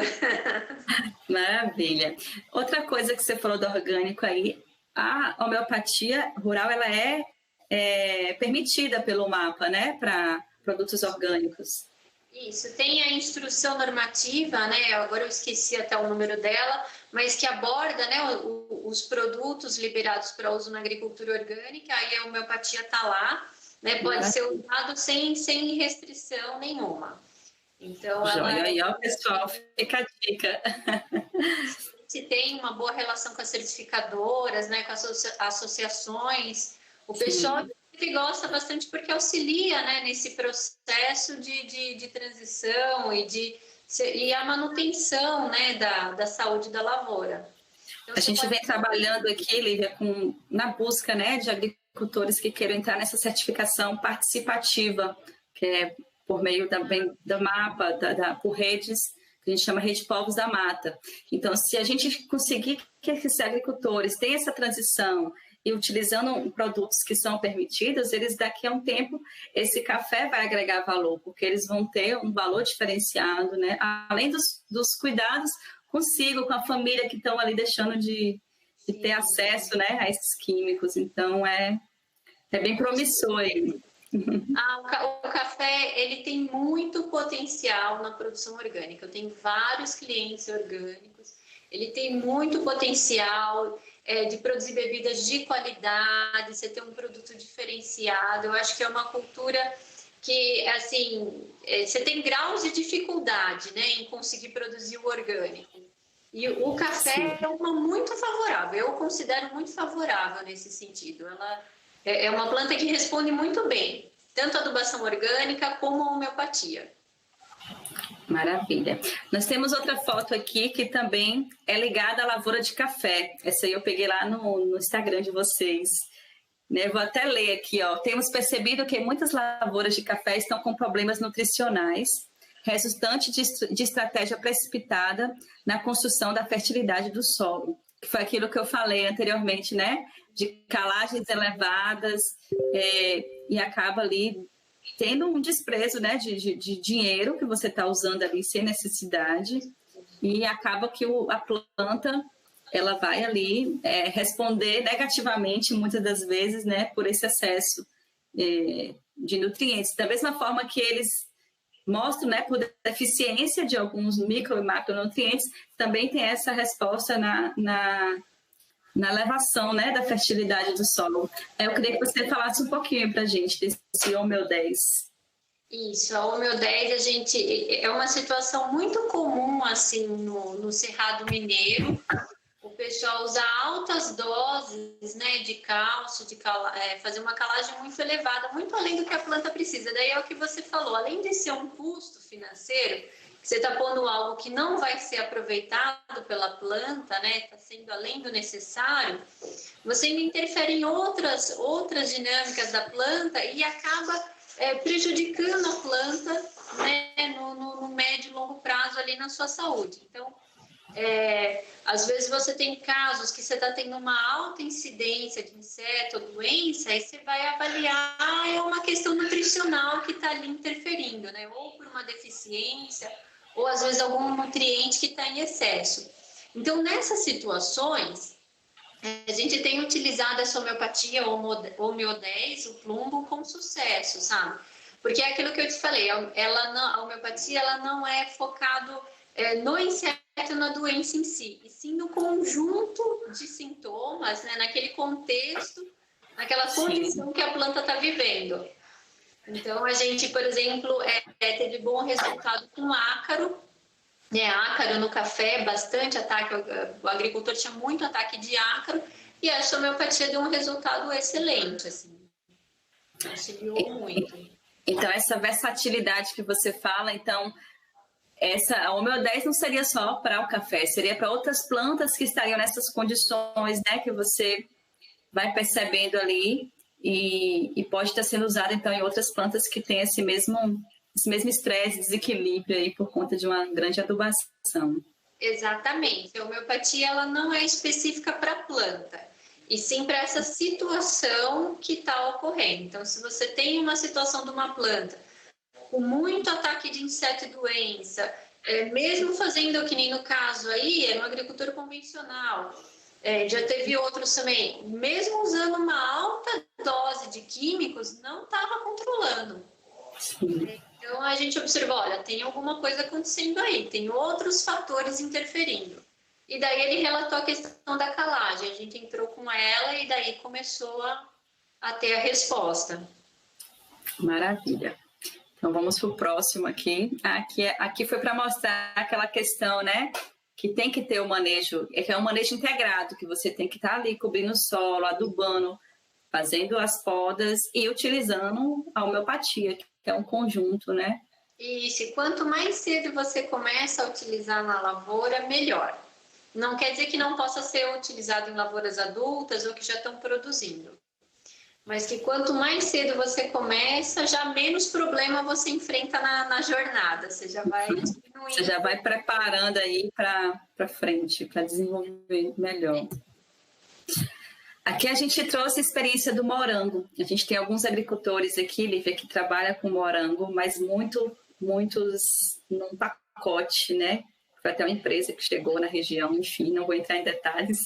[SPEAKER 1] Maravilha. Outra coisa que você falou do orgânico aí, a homeopatia rural, ela é permitida pelo MAPA, né, para produtos orgânicos.
[SPEAKER 2] Isso, tem a instrução normativa, né? Agora eu esqueci até o número dela, mas que aborda, né, os produtos liberados para uso na agricultura orgânica, aí a homeopatia está lá, né? Pode ser usado sem restrição nenhuma. Então,
[SPEAKER 1] Joia, aí, ó, pessoal, fica a dica.
[SPEAKER 2] Se tem uma boa relação com as certificadoras, né, com as associações, o pessoal que gosta bastante porque auxilia, né, nesse processo de transição e a manutenção, né, da saúde da lavoura. Então,
[SPEAKER 1] a gente vem trabalhando aqui, Lívia, na busca, né, de agricultores que queiram entrar nessa certificação participativa, que é por meio da MAPA, por redes, que a gente chama Rede Povos da Mata. Então, se a gente conseguir que esses agricultores tenham essa transição e utilizando produtos que são permitidos, eles daqui a um tempo, esse café vai agregar valor, porque eles vão ter um valor diferenciado, né? Além dos cuidados consigo, com a família que estão ali deixando de ter acesso, né, a esses químicos. Então, é bem promissor aí.
[SPEAKER 2] O café, ele tem muito potencial na produção orgânica. Eu tenho vários clientes orgânicos. Ele tem muito potencial de produzir bebidas de qualidade, você ter um produto diferenciado. Eu acho que é uma cultura que, assim, você tem graus de dificuldade, né, em conseguir produzir o orgânico. E o café é uma muito favorável, eu considero muito favorável nesse sentido. Ela é uma planta que responde muito bem, tanto a adubação orgânica como a homeopatia.
[SPEAKER 1] Maravilha. Nós temos outra foto aqui que também é ligada à lavoura de café. Essa aí eu peguei lá no Instagram de vocês. Né? Vou até ler aqui, ó. Temos percebido que muitas lavouras de café estão com problemas nutricionais, resultante de estratégia precipitada na construção da fertilidade do solo. Que foi aquilo que eu falei anteriormente, né? De calagens elevadas e acaba ali tendo um desprezo, né, de dinheiro que você está usando ali sem necessidade e acaba que a planta ela vai ali responder negativamente muitas das vezes, né, por esse excesso de nutrientes. Da mesma forma que eles mostram, né, por deficiência de alguns micro e macronutrientes, também tem essa resposta na elevação, né, da fertilidade do solo. Eu queria que você falasse um pouquinho para a gente desse Homeo 10.
[SPEAKER 2] Isso, a Homeo 10 é uma situação muito comum assim no Cerrado Mineiro. O pessoal usa altas doses, né, de cálcio, fazer uma calagem muito elevada, muito além do que a planta precisa. Daí é o que você falou, além de ser um custo financeiro, você está pondo algo que não vai ser aproveitado pela planta, né? Está sendo além do necessário. Você ainda interfere em outras dinâmicas da planta e acaba prejudicando a planta, né? No médio e longo prazo ali na sua saúde. Então, Às vezes você tem casos que você está tendo uma alta incidência de inseto ou doença, aí você vai avaliar, é uma questão nutricional que está ali interferindo, né? Ou por uma deficiência, ou às vezes algum nutriente que está em excesso. Então, nessas situações, a gente tem utilizado essa homeopatia, homeodez, o plumbo, com sucesso, sabe? Porque é aquilo que eu te falei, a homeopatia ela não é focado no inseto, na doença em si, e sim no conjunto de sintomas, né? Naquele contexto, naquela condição que a planta está vivendo. Então, a gente, por exemplo, teve bom resultado com ácaro, ácaro no café, bastante ataque, o agricultor tinha muito ataque de ácaro, e essa homeopatia deu um resultado excelente, assim, auxiliou muito.
[SPEAKER 1] Então, essa versatilidade que você fala, então, a homeodez não seria só para o café, seria para outras plantas que estariam nessas condições, né, que você vai percebendo ali e pode estar sendo usada, então, em outras plantas que têm esse mesmo estresse, desequilíbrio aí por conta de uma grande adubação.
[SPEAKER 2] Exatamente. A homeopatia ela não é específica para a planta, e sim para essa situação que está ocorrendo. Então, se você tem uma situação de uma planta com muito ataque de inseto e doença, mesmo fazendo, que nem no caso aí, era um agricultor convencional, já teve outros também, mesmo usando uma alta dose de químicos, não estava controlando.
[SPEAKER 1] Sim.
[SPEAKER 2] Então, a gente observou, olha, tem alguma coisa acontecendo aí, tem outros fatores interferindo. E daí ele relatou a questão da calagem, a gente entrou com ela e daí começou a ter a resposta.
[SPEAKER 1] Maravilha. Então, vamos para o próximo aqui. Aqui foi para mostrar aquela questão, né? Que tem que ter o manejo, que é um manejo integrado, que você tem que estar ali cobrindo o solo, adubando, fazendo as podas e utilizando a homeopatia, que é um conjunto, né?
[SPEAKER 2] Isso, e quanto mais cedo você começa a utilizar na lavoura, melhor. Não quer dizer que não possa ser utilizado em lavouras adultas ou que já estão produzindo. Mas que quanto mais cedo você começa, já menos problema você enfrenta na jornada. Você já vai diminuindo.
[SPEAKER 1] Você já vai preparando aí para frente, para desenvolver melhor. Aqui a gente trouxe a experiência do morango. A gente tem alguns agricultores aqui, Lívia, que trabalham com morango, mas muitos num pacote, né? Foi até uma empresa que chegou na região, enfim, não vou entrar em detalhes,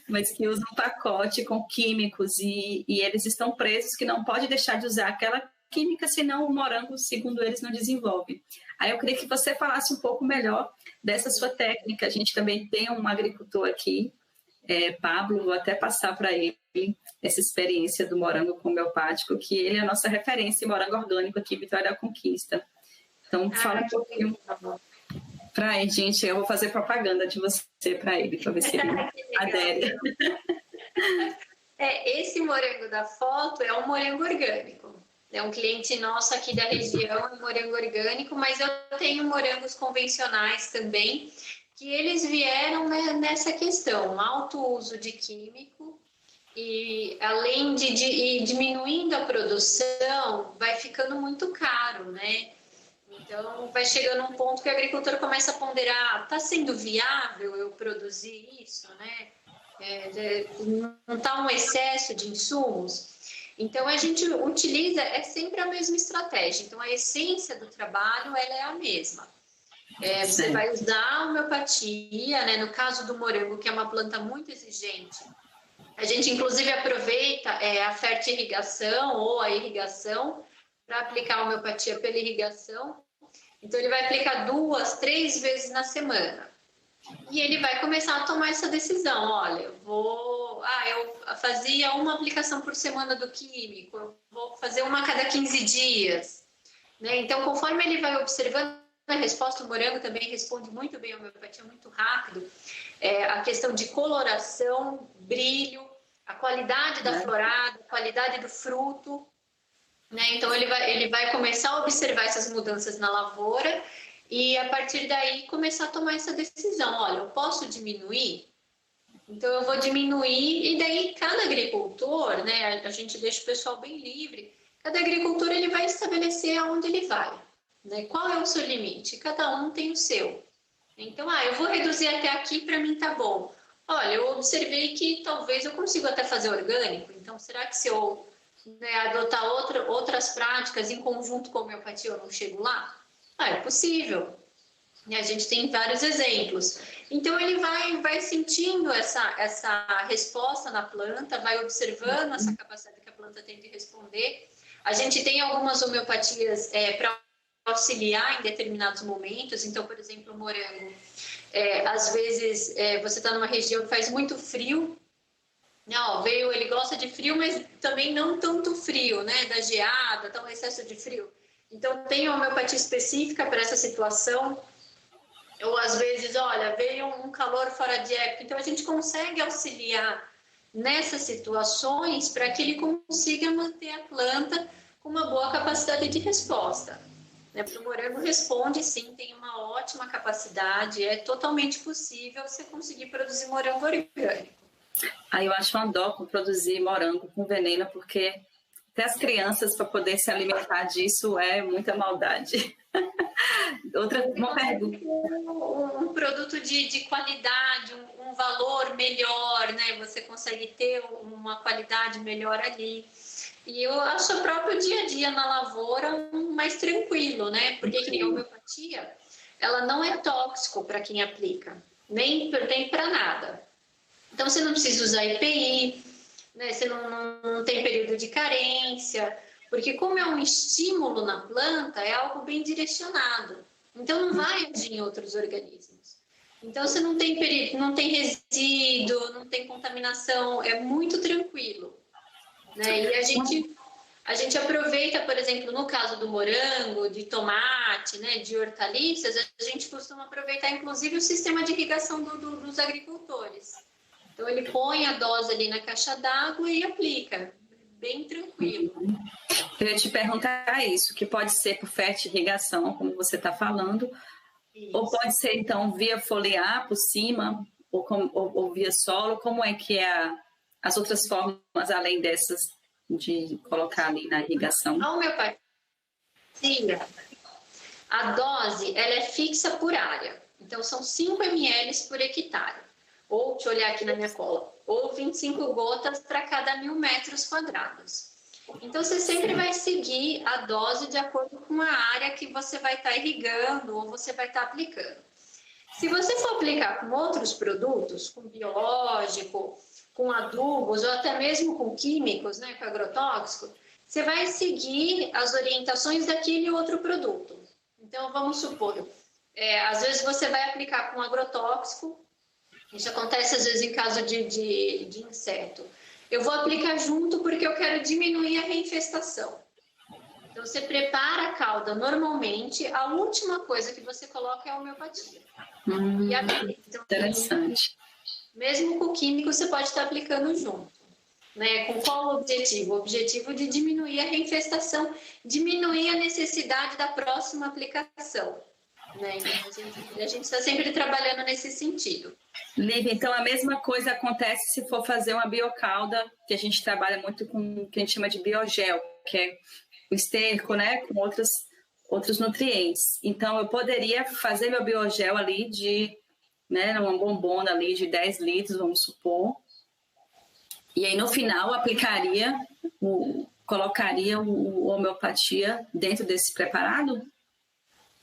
[SPEAKER 1] mas que usa um pacote com químicos e eles estão presos que não pode deixar de usar aquela química, senão o morango, segundo eles, não desenvolve. Aí eu queria que você falasse um pouco melhor dessa sua técnica. A gente também tem um agricultor aqui, Pablo, vou até passar para ele essa experiência do morango homeopático, que ele é a nossa referência em morango orgânico aqui em Vitória da Conquista. Então, fala um pouquinho para ele, gente. Eu vou fazer propaganda de você para ele, para ver se ele adere.
[SPEAKER 2] Esse morango da foto é um morango orgânico. É um cliente nosso aqui da região, um morango orgânico, mas eu tenho morangos convencionais também, que eles vieram, né, nessa questão, alto uso de químico, e além de ir diminuindo a produção, vai ficando muito caro, né? Então, vai chegando um ponto que o agricultor começa a ponderar, está sendo viável eu produzir isso, né? Não está um excesso de insumos? Então, a gente utiliza, sempre a mesma estratégia. Então, a essência do trabalho, ela é a mesma. Você vai usar a homeopatia, né? No caso do morango, que é uma planta muito exigente, a gente, inclusive, aproveita a fertirrigação ou a irrigação para aplicar a homeopatia pela irrigação. Então, ele vai aplicar 2, 3 vezes na semana. E ele vai começar a tomar essa decisão. Olha, eu fazia uma aplicação por semana do químico, eu vou fazer uma a cada 15 dias. Né? Então, conforme ele vai observando a resposta, o morango também responde muito bem a homeopatia, muito rápido. A questão de coloração, brilho, a qualidade da florada, a qualidade do fruto. Né? Então, ele vai começar a observar essas mudanças na lavoura e, a partir daí, começar a tomar essa decisão. Olha, eu posso diminuir? Então, eu vou diminuir e daí cada agricultor, né, a gente deixa o pessoal bem livre, cada agricultor ele vai estabelecer aonde ele vai. Né? Qual é o seu limite? Cada um tem o seu. Então, eu vou reduzir até aqui, para mim tá bom. Olha, eu observei que talvez eu consiga até fazer orgânico, então será que se eu, né, adotar outras práticas em conjunto com a homeopatia eu não chego lá? É possível. E a gente tem vários exemplos. Então, ele vai sentindo essa resposta na planta, vai observando essa capacidade que a planta tem de responder. A gente tem algumas homeopatias para auxiliar em determinados momentos. Então, por exemplo, o morango. Às vezes, você está numa região que faz muito frio. Não, ele gosta de frio, mas também não tanto frio, né? Da geada, tá um excesso de frio. Então, tem uma homeopatia específica para essa situação. Ou às vezes, olha, veio um calor fora de época. Então, a gente consegue auxiliar nessas situações para que ele consiga manter a planta com uma boa capacidade de resposta. Porque o morango responde, sim, tem uma ótima capacidade, é totalmente possível você conseguir produzir morango orgânico.
[SPEAKER 1] Aí eu acho uma dó com produzir morango com veneno, porque até as crianças, para poder se alimentar disso, é muita maldade. Uma pergunta.
[SPEAKER 2] Um produto de qualidade, um valor melhor, né? Você consegue ter uma qualidade melhor ali. E eu acho o próprio dia a dia na lavoura mais tranquilo, né? Porque que nem a homeopatia, ela não é tóxico para quem aplica, nem para nada. Então, você não precisa usar EPI, né? Você não tem período de carência, porque como é um estímulo na planta, é algo bem direcionado. Então, não vai agir em outros organismos. Então, você não tem resíduo, não tem contaminação, é muito tranquilo. Né? E a gente aproveita, por exemplo, no caso do morango, de tomate, né, de hortaliças, a gente costuma aproveitar, inclusive, o sistema de irrigação dos agricultores. Então, ele põe a dose ali na caixa d'água e aplica, bem tranquilo.
[SPEAKER 1] Eu ia te perguntar isso, que pode ser por fertirrigação, como você está falando, isso. Ou pode ser, então, via foliar por cima, ou via solo, como é que é as outras formas, além dessas, de colocar ali na irrigação?
[SPEAKER 2] A homeopatia, a dose, ela é fixa por área. Então, são 5 ml por hectare. Ou, deixa eu olhar aqui na minha cola, ou 25 gotas para cada 1.000 metros quadrados. Então, você sempre vai seguir a dose de acordo com a área que você vai estar irrigando ou você vai estar aplicando. Se você for aplicar com outros produtos, com biológico, com adubos ou até mesmo com químicos, né, com agrotóxico, você vai seguir as orientações daquele outro produto. Então, vamos supor, às vezes você vai aplicar com agrotóxico, isso acontece às vezes em caso de inseto. Eu vou aplicar junto porque eu quero diminuir a reinfestação. Então, você prepara a cauda normalmente, a última coisa que você coloca é a homeopatia.
[SPEAKER 1] E aplica. Então, interessante.
[SPEAKER 2] Mesmo com o químico, você pode estar aplicando junto. Né? Com qual o objetivo? O objetivo de diminuir a reinfestação, diminuir a necessidade da próxima aplicação. Né? Então, a gente está sempre trabalhando nesse sentido.
[SPEAKER 1] Lívia, então a mesma coisa acontece se for fazer uma biocauda, que a gente trabalha muito com o que a gente chama de biogel, que é o esterco, né, com outros nutrientes. Então eu poderia fazer meu biogel ali né, uma bombona ali de 10 litros, vamos supor, e aí no final colocaria o homeopatia dentro desse preparado?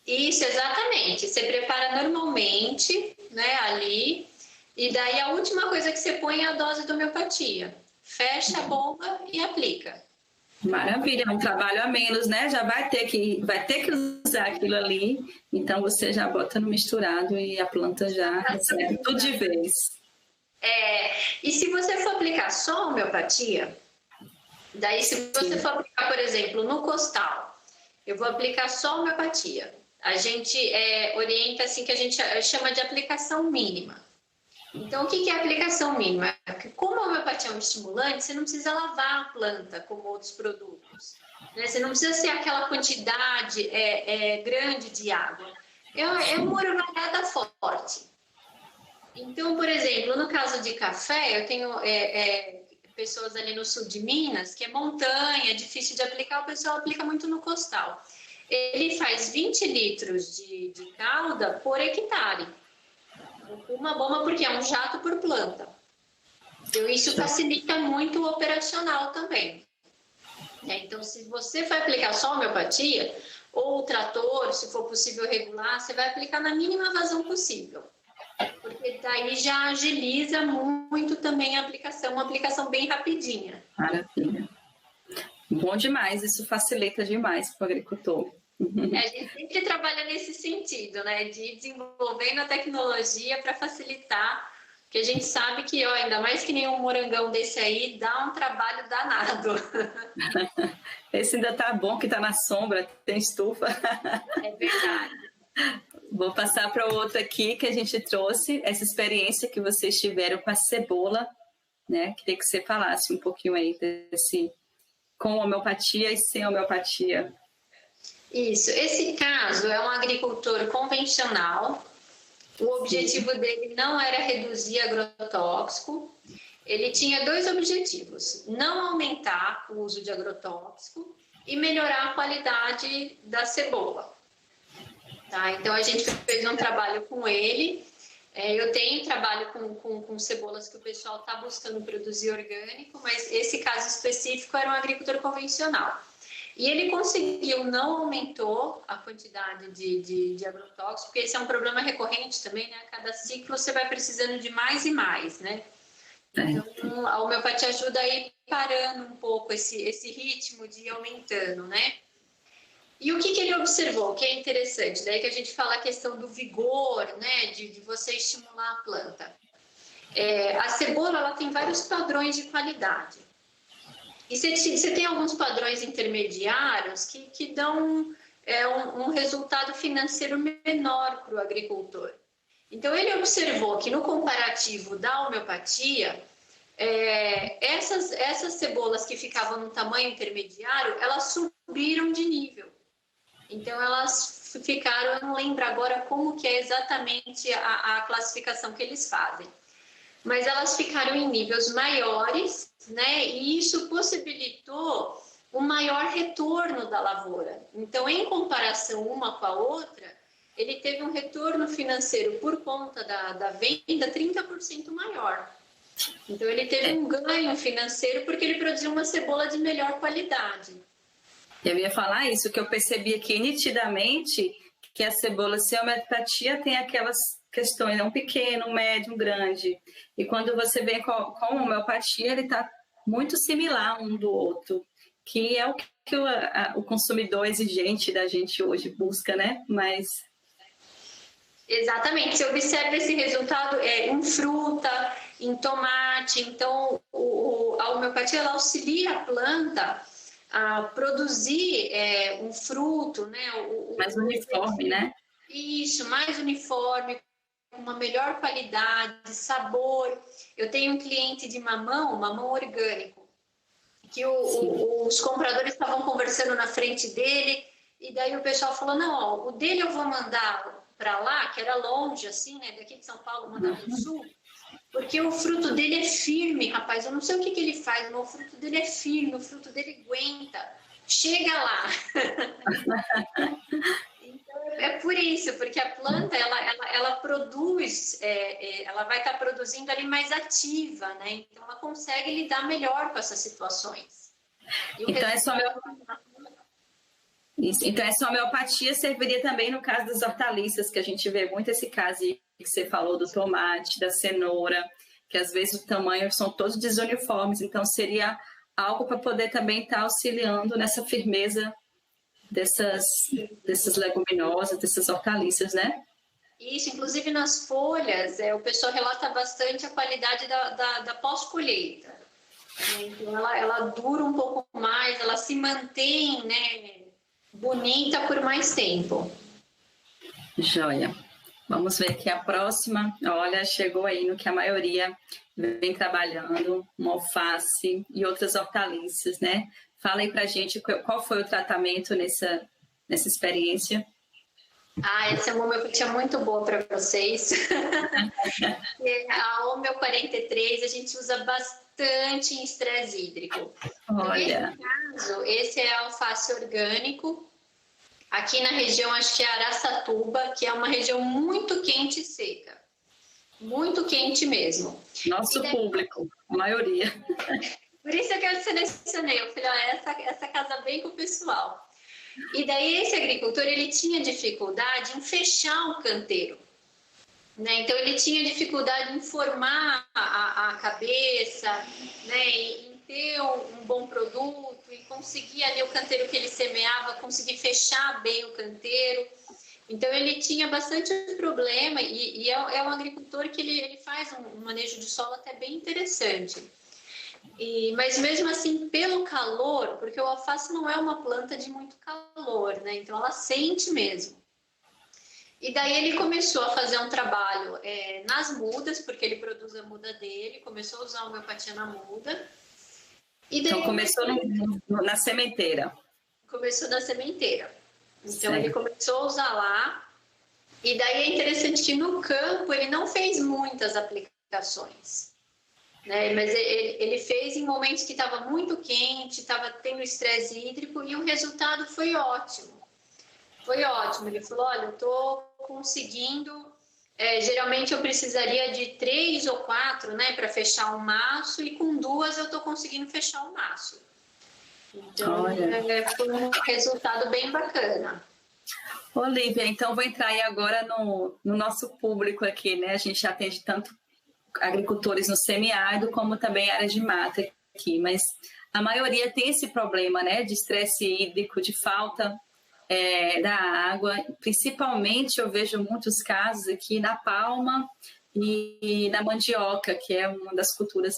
[SPEAKER 2] Isso, exatamente. Você prepara normalmente, né, ali, e daí a última coisa que você põe é a dose de homeopatia. Fecha a bomba e aplica.
[SPEAKER 1] Maravilha, é um trabalho a menos, né? Já vai ter que usar aquilo ali, então você já bota no misturado e a planta já recebe tudo de vez.
[SPEAKER 2] E se você for aplicar só homeopatia, daí se você for aplicar, por exemplo, no costal, eu vou aplicar só homeopatia. A gente orienta assim que a gente chama de aplicação mínima. Então, o que é aplicação mínima? Porque como a homeopatia é um estimulante, você não precisa lavar a planta como outros produtos. Né? Você não precisa ser aquela quantidade grande de água. É uma orvalhada forte. Então, por exemplo, no caso de café, eu tenho pessoas ali no sul de Minas, que é montanha, é difícil de aplicar, o pessoal aplica muito no costal. Ele faz 20 litros de calda por hectare. Uma bomba porque é um jato por planta. Então, isso facilita muito o operacional também. Então, se você for aplicar só homeopatia, ou o trator, se for possível regular, você vai aplicar na mínima vazão possível. Porque daí já agiliza muito também a aplicação, uma aplicação bem rapidinha.
[SPEAKER 1] Maravilha. Bom demais, isso facilita demais para o agricultor.
[SPEAKER 2] A gente sempre trabalha nesse sentido, né? De desenvolvendo a tecnologia para facilitar, porque a gente sabe que, ó, ainda mais que nenhum morangão desse aí, dá um trabalho danado.
[SPEAKER 1] Esse ainda tá bom, que tá na sombra, tem estufa.
[SPEAKER 2] É verdade.
[SPEAKER 1] Vou passar para outro aqui que a gente trouxe, essa experiência que vocês tiveram com a cebola, né? Queria que você falasse um pouquinho aí desse, com homeopatia e sem homeopatia.
[SPEAKER 2] Isso. Esse caso é um agricultor convencional. O objetivo dele não era reduzir agrotóxico. Ele tinha 2 objetivos: não aumentar o uso de agrotóxico e melhorar a qualidade da cebola. Tá? Então, a gente fez um trabalho com ele. Eu tenho trabalho com cebolas que o pessoal está buscando produzir orgânico, mas esse caso específico era um agricultor convencional. E ele conseguiu, não aumentou a quantidade de agrotóxicos, porque esse é um problema recorrente também, né? A cada ciclo você vai precisando de mais e mais, né? Então, a homeopatia ajuda a ir parando um pouco esse ritmo de ir aumentando, né? E o que ele observou, que é interessante, daí que a gente fala a questão do vigor, né, de você estimular a planta. A cebola, ela tem vários padrões de qualidade. E você tem alguns padrões intermediários que dão um resultado financeiro menor para o agricultor. Então, ele observou que no comparativo da homeopatia, essas cebolas que ficavam no tamanho intermediário, elas subiram de nível. Então, elas ficaram, eu não lembro agora como que é exatamente a classificação que eles fazem, mas elas ficaram em níveis maiores, né? E isso possibilitou um maior retorno da lavoura. Então, em comparação uma com a outra, ele teve um retorno financeiro por conta da venda 30% maior. Então, ele teve um ganho financeiro porque ele produziu uma cebola de melhor qualidade.
[SPEAKER 1] Eu ia falar isso, que eu percebi aqui nitidamente que a cebola sem homeopatia tem aquelas questões, um pequeno, um médio, um grande. E quando você vem com homeopatia, ele está muito similar um do outro, que é o que o consumidor exigente da gente hoje busca, né? Mas...
[SPEAKER 2] Exatamente, você observa esse resultado em fruta, em tomate. Então, a homeopatia ela auxilia a planta a produzir um fruto, né?
[SPEAKER 1] Mais uniforme, né?
[SPEAKER 2] Isso, mais uniforme, com uma melhor qualidade, sabor. Eu tenho um cliente de mamão orgânico, que os compradores estavam conversando na frente dele, e daí o pessoal falou, não, ó, o dele eu vou mandar para lá, que era longe, assim, né? Daqui de São Paulo, mandar para o sul, porque o fruto dele é firme, rapaz. Eu não sei o que ele faz, mas o fruto dele é firme, o fruto dele aguenta. Chega lá. Então, é por isso, porque a planta, ela produz, ela vai estar produzindo ali mais ativa, né? Então, ela consegue lidar melhor com essas situações.
[SPEAKER 1] Então, essa homeopatia serviria também no caso das hortaliças, que a gente vê muito esse caso que você falou do tomate, da cenoura, que às vezes o tamanho são todos desuniformes, então seria algo para poder também estar auxiliando nessa firmeza dessas leguminosas, dessas hortaliças, né?
[SPEAKER 2] Isso, inclusive nas folhas, o pessoal relata bastante a qualidade da pós-colheita. Então, ela dura um pouco mais, ela se mantém, né, bonita por mais tempo.
[SPEAKER 1] Joia. Vamos ver aqui a próxima. Olha, chegou aí no que a maioria vem trabalhando, uma alface e outras hortaliças, né? Fala aí pra gente qual foi o tratamento nessa experiência.
[SPEAKER 2] Essa é uma homeopatia muito boa para vocês. A Homeo 43 a gente usa bastante em estresse hídrico.
[SPEAKER 1] Olha.
[SPEAKER 2] Nesse caso, esse é alface orgânico. Aqui na região, acho que é Araçatuba, que é uma região muito quente e seca. muito quente mesmo.
[SPEAKER 1] Nosso público, a maioria.
[SPEAKER 2] Por isso que eu selecionei, eu falei, essa casa bem com o pessoal. E daí esse agricultor, ele tinha dificuldade em fechar o canteiro, né? Então ele tinha dificuldade em formar a cabeça, né? Em ter um bom produto, e conseguir ali o canteiro que ele semeava, conseguir fechar bem o canteiro. Então ele tinha bastante problema e é um agricultor que ele faz um manejo de solo até bem interessante. Mas mesmo assim, pelo calor, porque o alface não é uma planta de muito calor, né? Então ela sente mesmo. E daí ele começou a fazer um trabalho nas mudas, porque ele produz a muda dele, começou a usar a homeopatia na muda. E daí
[SPEAKER 1] então começou na sementeira.
[SPEAKER 2] Começou na sementeira. Então
[SPEAKER 1] certo.
[SPEAKER 2] Ele começou a usar lá. E daí é interessante que no campo ele não fez muitas aplicações, né? Mas ele fez em momentos que estava muito quente, estava tendo estresse hídrico e o resultado foi ótimo. Foi ótimo. Ele falou, olha, eu estou conseguindo... geralmente eu precisaria de 3 ou 4, né, para fechar um maço, e com 2 eu estou conseguindo fechar um maço. Então, foi um resultado bem bacana.
[SPEAKER 1] Olívia, então vou entrar aí agora no nosso público aqui, né? A gente atende tanto agricultores no semiárido como também área de mata aqui, mas a maioria tem esse problema, né? De estresse hídrico, de falta da água. Principalmente eu vejo muitos casos aqui na palma e na mandioca, que é uma das culturas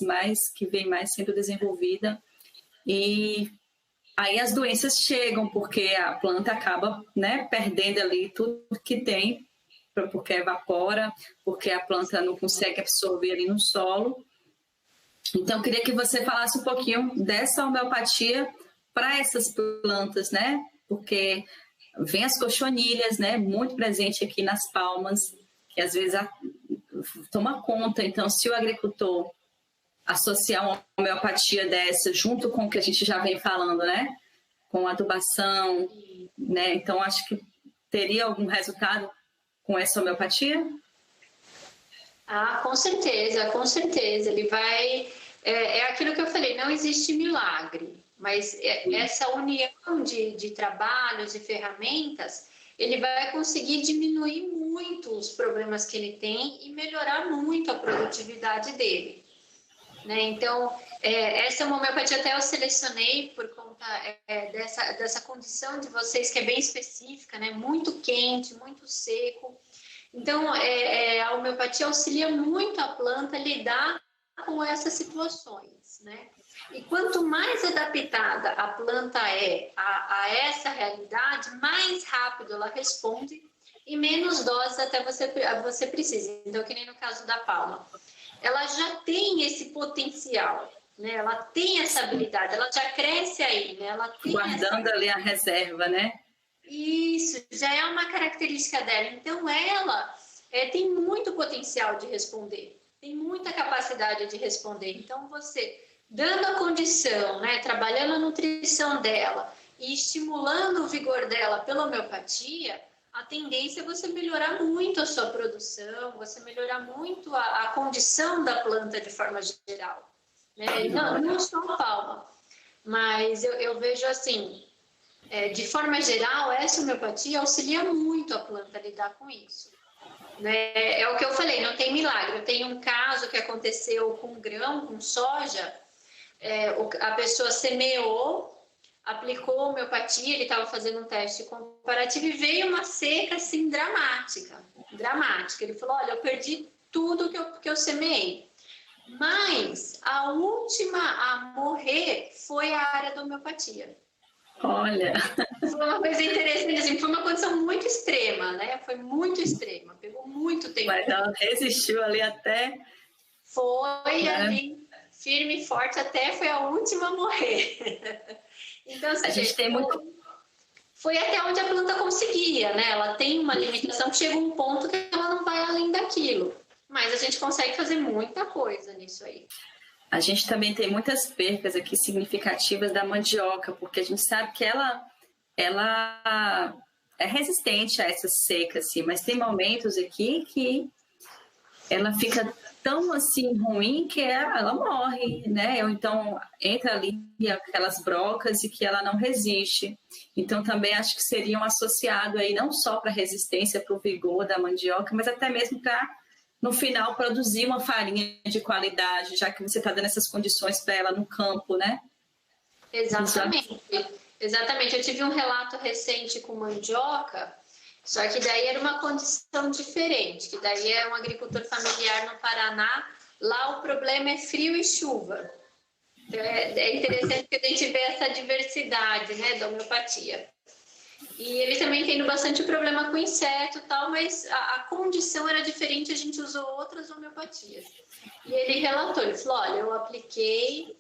[SPEAKER 1] que vem mais sendo desenvolvida. E aí as doenças chegam, porque a planta acaba, né, perdendo ali tudo que tem, porque evapora, porque a planta não consegue absorver ali no solo. Então, eu queria que você falasse um pouquinho dessa homeopatia para essas plantas, né? Porque vem as cochonilhas, né, muito presente aqui nas palmas, que às vezes toma conta. Então, se o agricultor associar uma homeopatia dessa junto com o que a gente já vem falando, né? Com adubação, né? Então, acho que teria algum resultado com essa homeopatia?
[SPEAKER 2] Com certeza, com certeza. Ele vai... É aquilo que eu falei, não existe milagre, mas essa união de trabalhos e ferramentas, ele vai conseguir diminuir muito os problemas que ele tem e melhorar muito a produtividade dele. Né? Então, essa homeopatia até eu selecionei por conta dessa condição de vocês, que é bem específica, né? Muito quente, muito seco. Então, a homeopatia auxilia muito a planta a lidar com essas situações, né? E quanto mais adaptada a planta é a essa realidade, mais rápido ela responde e menos doses até você precisa. Então, que nem no caso da palma. Ela já tem esse potencial, né? Ela tem essa habilidade, ela já cresce aí, né? Ela tem
[SPEAKER 1] guardando ali a reserva, né?
[SPEAKER 2] Isso, já é uma característica dela. Então, ela tem muito potencial de responder, tem muita capacidade de responder. Então, você, dando a condição, né? Trabalhando a nutrição dela e estimulando o vigor dela pela homeopatia, a tendência é você melhorar muito a sua produção, você melhorar muito a condição da planta de forma geral. Né? Não só a palma, mas eu vejo assim, de forma geral, essa homeopatia auxilia muito a planta a lidar com isso. Né? É o que eu falei, não tem milagre. Eu tenho um caso que aconteceu com grão, com soja, a pessoa semeou, aplicou homeopatia, ele estava fazendo um teste comparativo e veio uma seca assim dramática. Ele falou, olha, eu perdi tudo que eu semeei. Mas a última a morrer foi a área da homeopatia.
[SPEAKER 1] Olha!
[SPEAKER 2] Foi uma coisa interessante, assim, foi uma condição muito extrema, né? Foi muito extrema, pegou muito tempo.
[SPEAKER 1] Mas ela resistiu ali até...
[SPEAKER 2] Foi ali, firme e forte, até foi a última a morrer. Então, assim,
[SPEAKER 1] a gente tem muito...
[SPEAKER 2] Foi até onde a planta conseguia, né? Ela tem uma limitação que chega um ponto que ela não vai além daquilo. Mas a gente consegue fazer muita coisa nisso aí.
[SPEAKER 1] A gente também tem muitas percas aqui significativas da mandioca, porque a gente sabe que ela é resistente a essa seca, assim, mas tem momentos aqui que ela fica tão assim ruim que ela morre, né? Ou então entra ali aquelas brocas e que ela não resiste. Então também acho que seriam associado aí não só para a resistência, para o vigor da mandioca, mas até mesmo para no final produzir uma farinha de qualidade, já que você está dando essas condições para ela no campo, né?
[SPEAKER 2] Exatamente. Exatamente. Eu tive um relato recente com mandioca. Só que daí era uma condição diferente, que daí é um agricultor familiar no Paraná, lá o problema é frio e chuva. Então é interessante que a gente vê essa diversidade, né, da homeopatia. E ele também tendo bastante problema com inseto e tal, mas a condição era diferente, a gente usou outras homeopatias. E ele relatou, ele falou, olha, eu apliquei,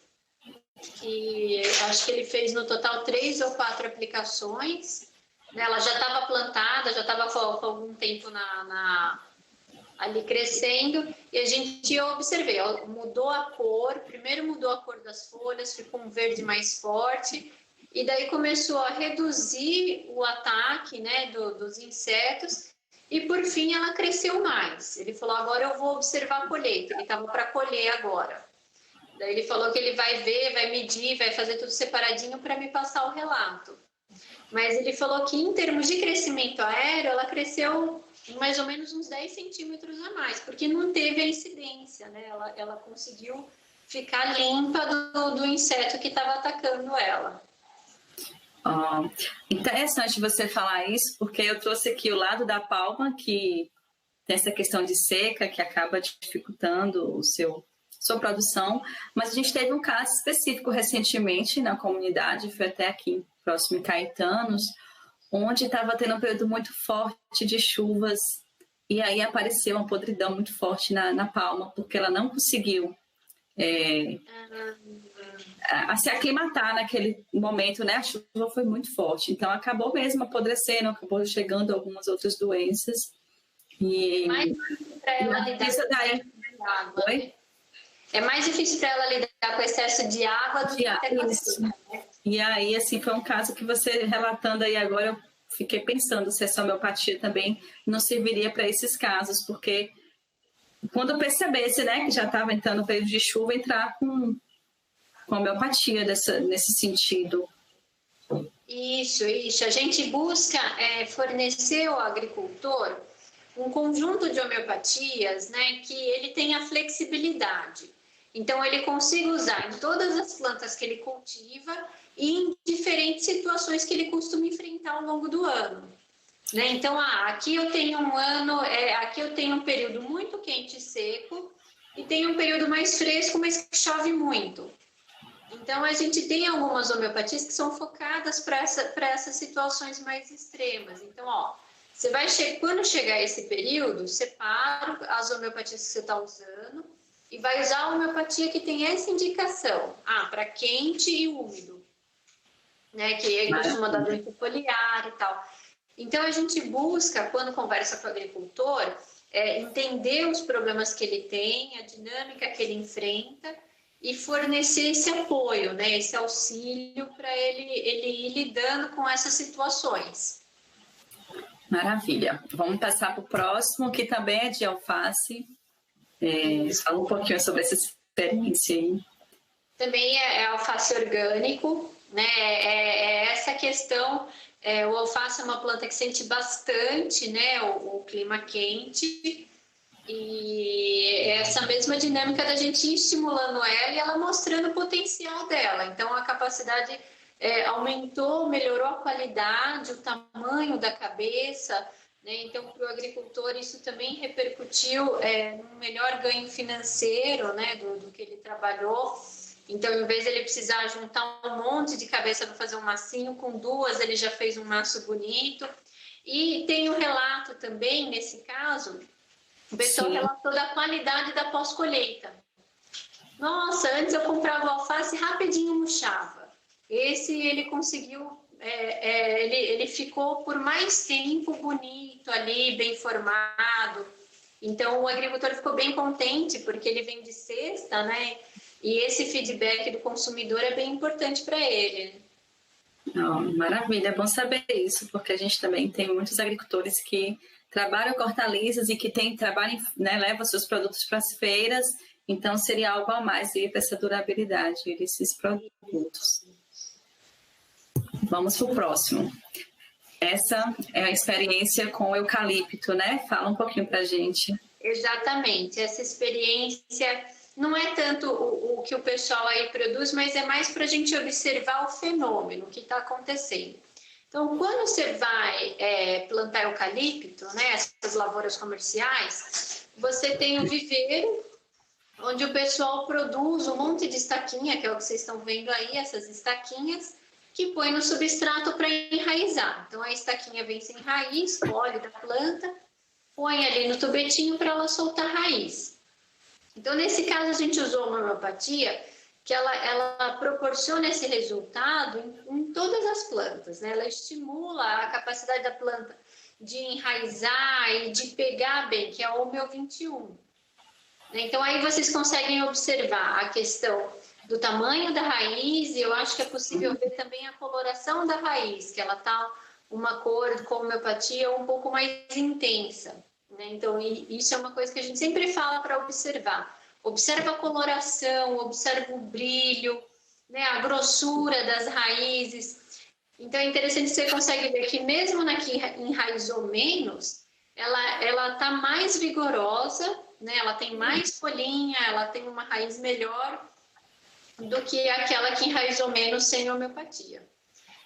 [SPEAKER 2] e acho que ele fez no total 3 ou 4 aplicações. Ela já estava plantada, já estava com algum tempo ali crescendo, e a gente observei, ó, mudou a cor, primeiro mudou a cor das folhas, ficou um verde mais forte, e daí começou a reduzir o ataque, né, dos insetos, e por fim ela cresceu mais. Ele falou, agora eu vou observar a colheita, ele estava para colher agora. Daí ele falou que ele vai ver, vai medir, vai fazer tudo separadinho para me passar o relato. Mas ele falou que em termos de crescimento aéreo, ela cresceu mais ou menos uns 10 centímetros a mais, porque não teve a incidência, né? Ela conseguiu ficar limpa do inseto que estava atacando ela.
[SPEAKER 1] Interessante você falar isso, porque eu trouxe aqui o lado da palma, que tem essa questão de seca, que acaba dificultando sua produção, mas a gente teve um caso específico recentemente na comunidade, foi até aqui próximo em Caetanos, onde estava tendo um período muito forte de chuvas e aí apareceu uma podridão muito forte na palma, porque ela não conseguiu se aclimatar naquele momento, né? A chuva foi muito forte, então acabou mesmo apodrecendo, acabou chegando algumas outras doenças. E
[SPEAKER 2] mais difícil para ela lidar com água. Oi? É mais difícil para ela lidar com excesso de água do que até com isso. Né?
[SPEAKER 1] E aí, assim, foi um caso que você relatando aí agora, eu fiquei pensando se essa homeopatia também não serviria para esses casos, porque quando eu percebesse, né, que já estava entrando no período de chuva, entrar com homeopatia nesse sentido.
[SPEAKER 2] Isso. A gente busca fornecer ao agricultor um conjunto de homeopatias, né, que ele tenha flexibilidade. Então, ele consiga usar em todas as plantas que ele cultiva e em diferentes situações que ele costuma enfrentar ao longo do ano. Né? Então, aqui eu tenho aqui eu tenho um período muito quente e seco e tenho um período mais fresco, mas que chove muito. Então, a gente tem algumas homeopatias que são focadas para essas situações mais extremas. Então, você vai quando chegar esse período, separa as homeopatias que você está usando e vai usar a homeopatia que tem essa indicação. Para quente e úmido, né? Que costuma dar doença foliar e tal. Então, a gente busca, quando conversa com o agricultor, entender os problemas que ele tem, a dinâmica que ele enfrenta e fornecer esse apoio, né? Esse auxílio para ele ir lidando com essas situações.
[SPEAKER 1] Maravilha. Vamos passar para o próximo, que também é de alface. Fala um pouquinho sobre essa experiência aí.
[SPEAKER 2] Também é alface orgânico, né? Essa questão. O alface é uma planta que sente bastante, né, o clima quente. E essa mesma dinâmica da gente ir estimulando ela e ela mostrando o potencial dela. Então, a capacidade aumentou, melhorou a qualidade, o tamanho da cabeça. Né? Então, para o agricultor, isso também repercutiu num melhor ganho financeiro, né, do que ele trabalhou. Então, em vez de ele precisar juntar um monte de cabeça para fazer um massinho, com 2 ele já fez um maço bonito. E tem um relato também, nesse caso, o pessoal relatou da qualidade da pós-colheita. Nossa, antes eu comprava alface e rapidinho murchava. Esse ele conseguiu, ele ficou por mais tempo bonito ali, bem formado. Então o agricultor ficou bem contente porque ele vem de cesta, né? E esse feedback do consumidor é bem importante para ele.
[SPEAKER 1] Maravilha, é bom saber isso, porque a gente também tem muitos agricultores que trabalham com hortaliças e que trabalham, né, leva seus produtos para as feiras, então seria algo a mais para essa durabilidade desses produtos. Vamos para o próximo. Essa é a experiência com o eucalipto, né? Fala um pouquinho para a gente.
[SPEAKER 2] Exatamente, essa experiência não é tanto o que o pessoal aí produz, mas é mais para a gente observar o fenômeno que está acontecendo. Então, quando você vai plantar eucalipto, né, essas lavouras comerciais, você tem o viveiro, onde o pessoal produz um monte de estaquinha, que é o que vocês estão vendo aí, essas estaquinhas, que põe no substrato para enraizar. Então, a estaquinha vem sem raiz, colhe da planta, põe ali no tubetinho para ela soltar raiz. Então, nesse caso, a gente usou uma homeopatia que ela proporciona esse resultado em todas as plantas, né? Ela estimula a capacidade da planta de enraizar e de pegar bem, que é a Homeo 21. Então, aí vocês conseguem observar a questão do tamanho da raiz, e eu acho que é possível ver também a coloração da raiz, que ela está uma cor com homeopatia um pouco mais intensa, né? Então, isso é uma coisa que a gente sempre fala para observar. Observa a coloração, observa o brilho, né? A grossura das raízes. Então, é interessante que você consegue ver que mesmo na que enraizou menos, ela está mais vigorosa, né? Ela tem mais folhinha, ela tem uma raiz melhor do que aquela que enraizou menos sem homeopatia.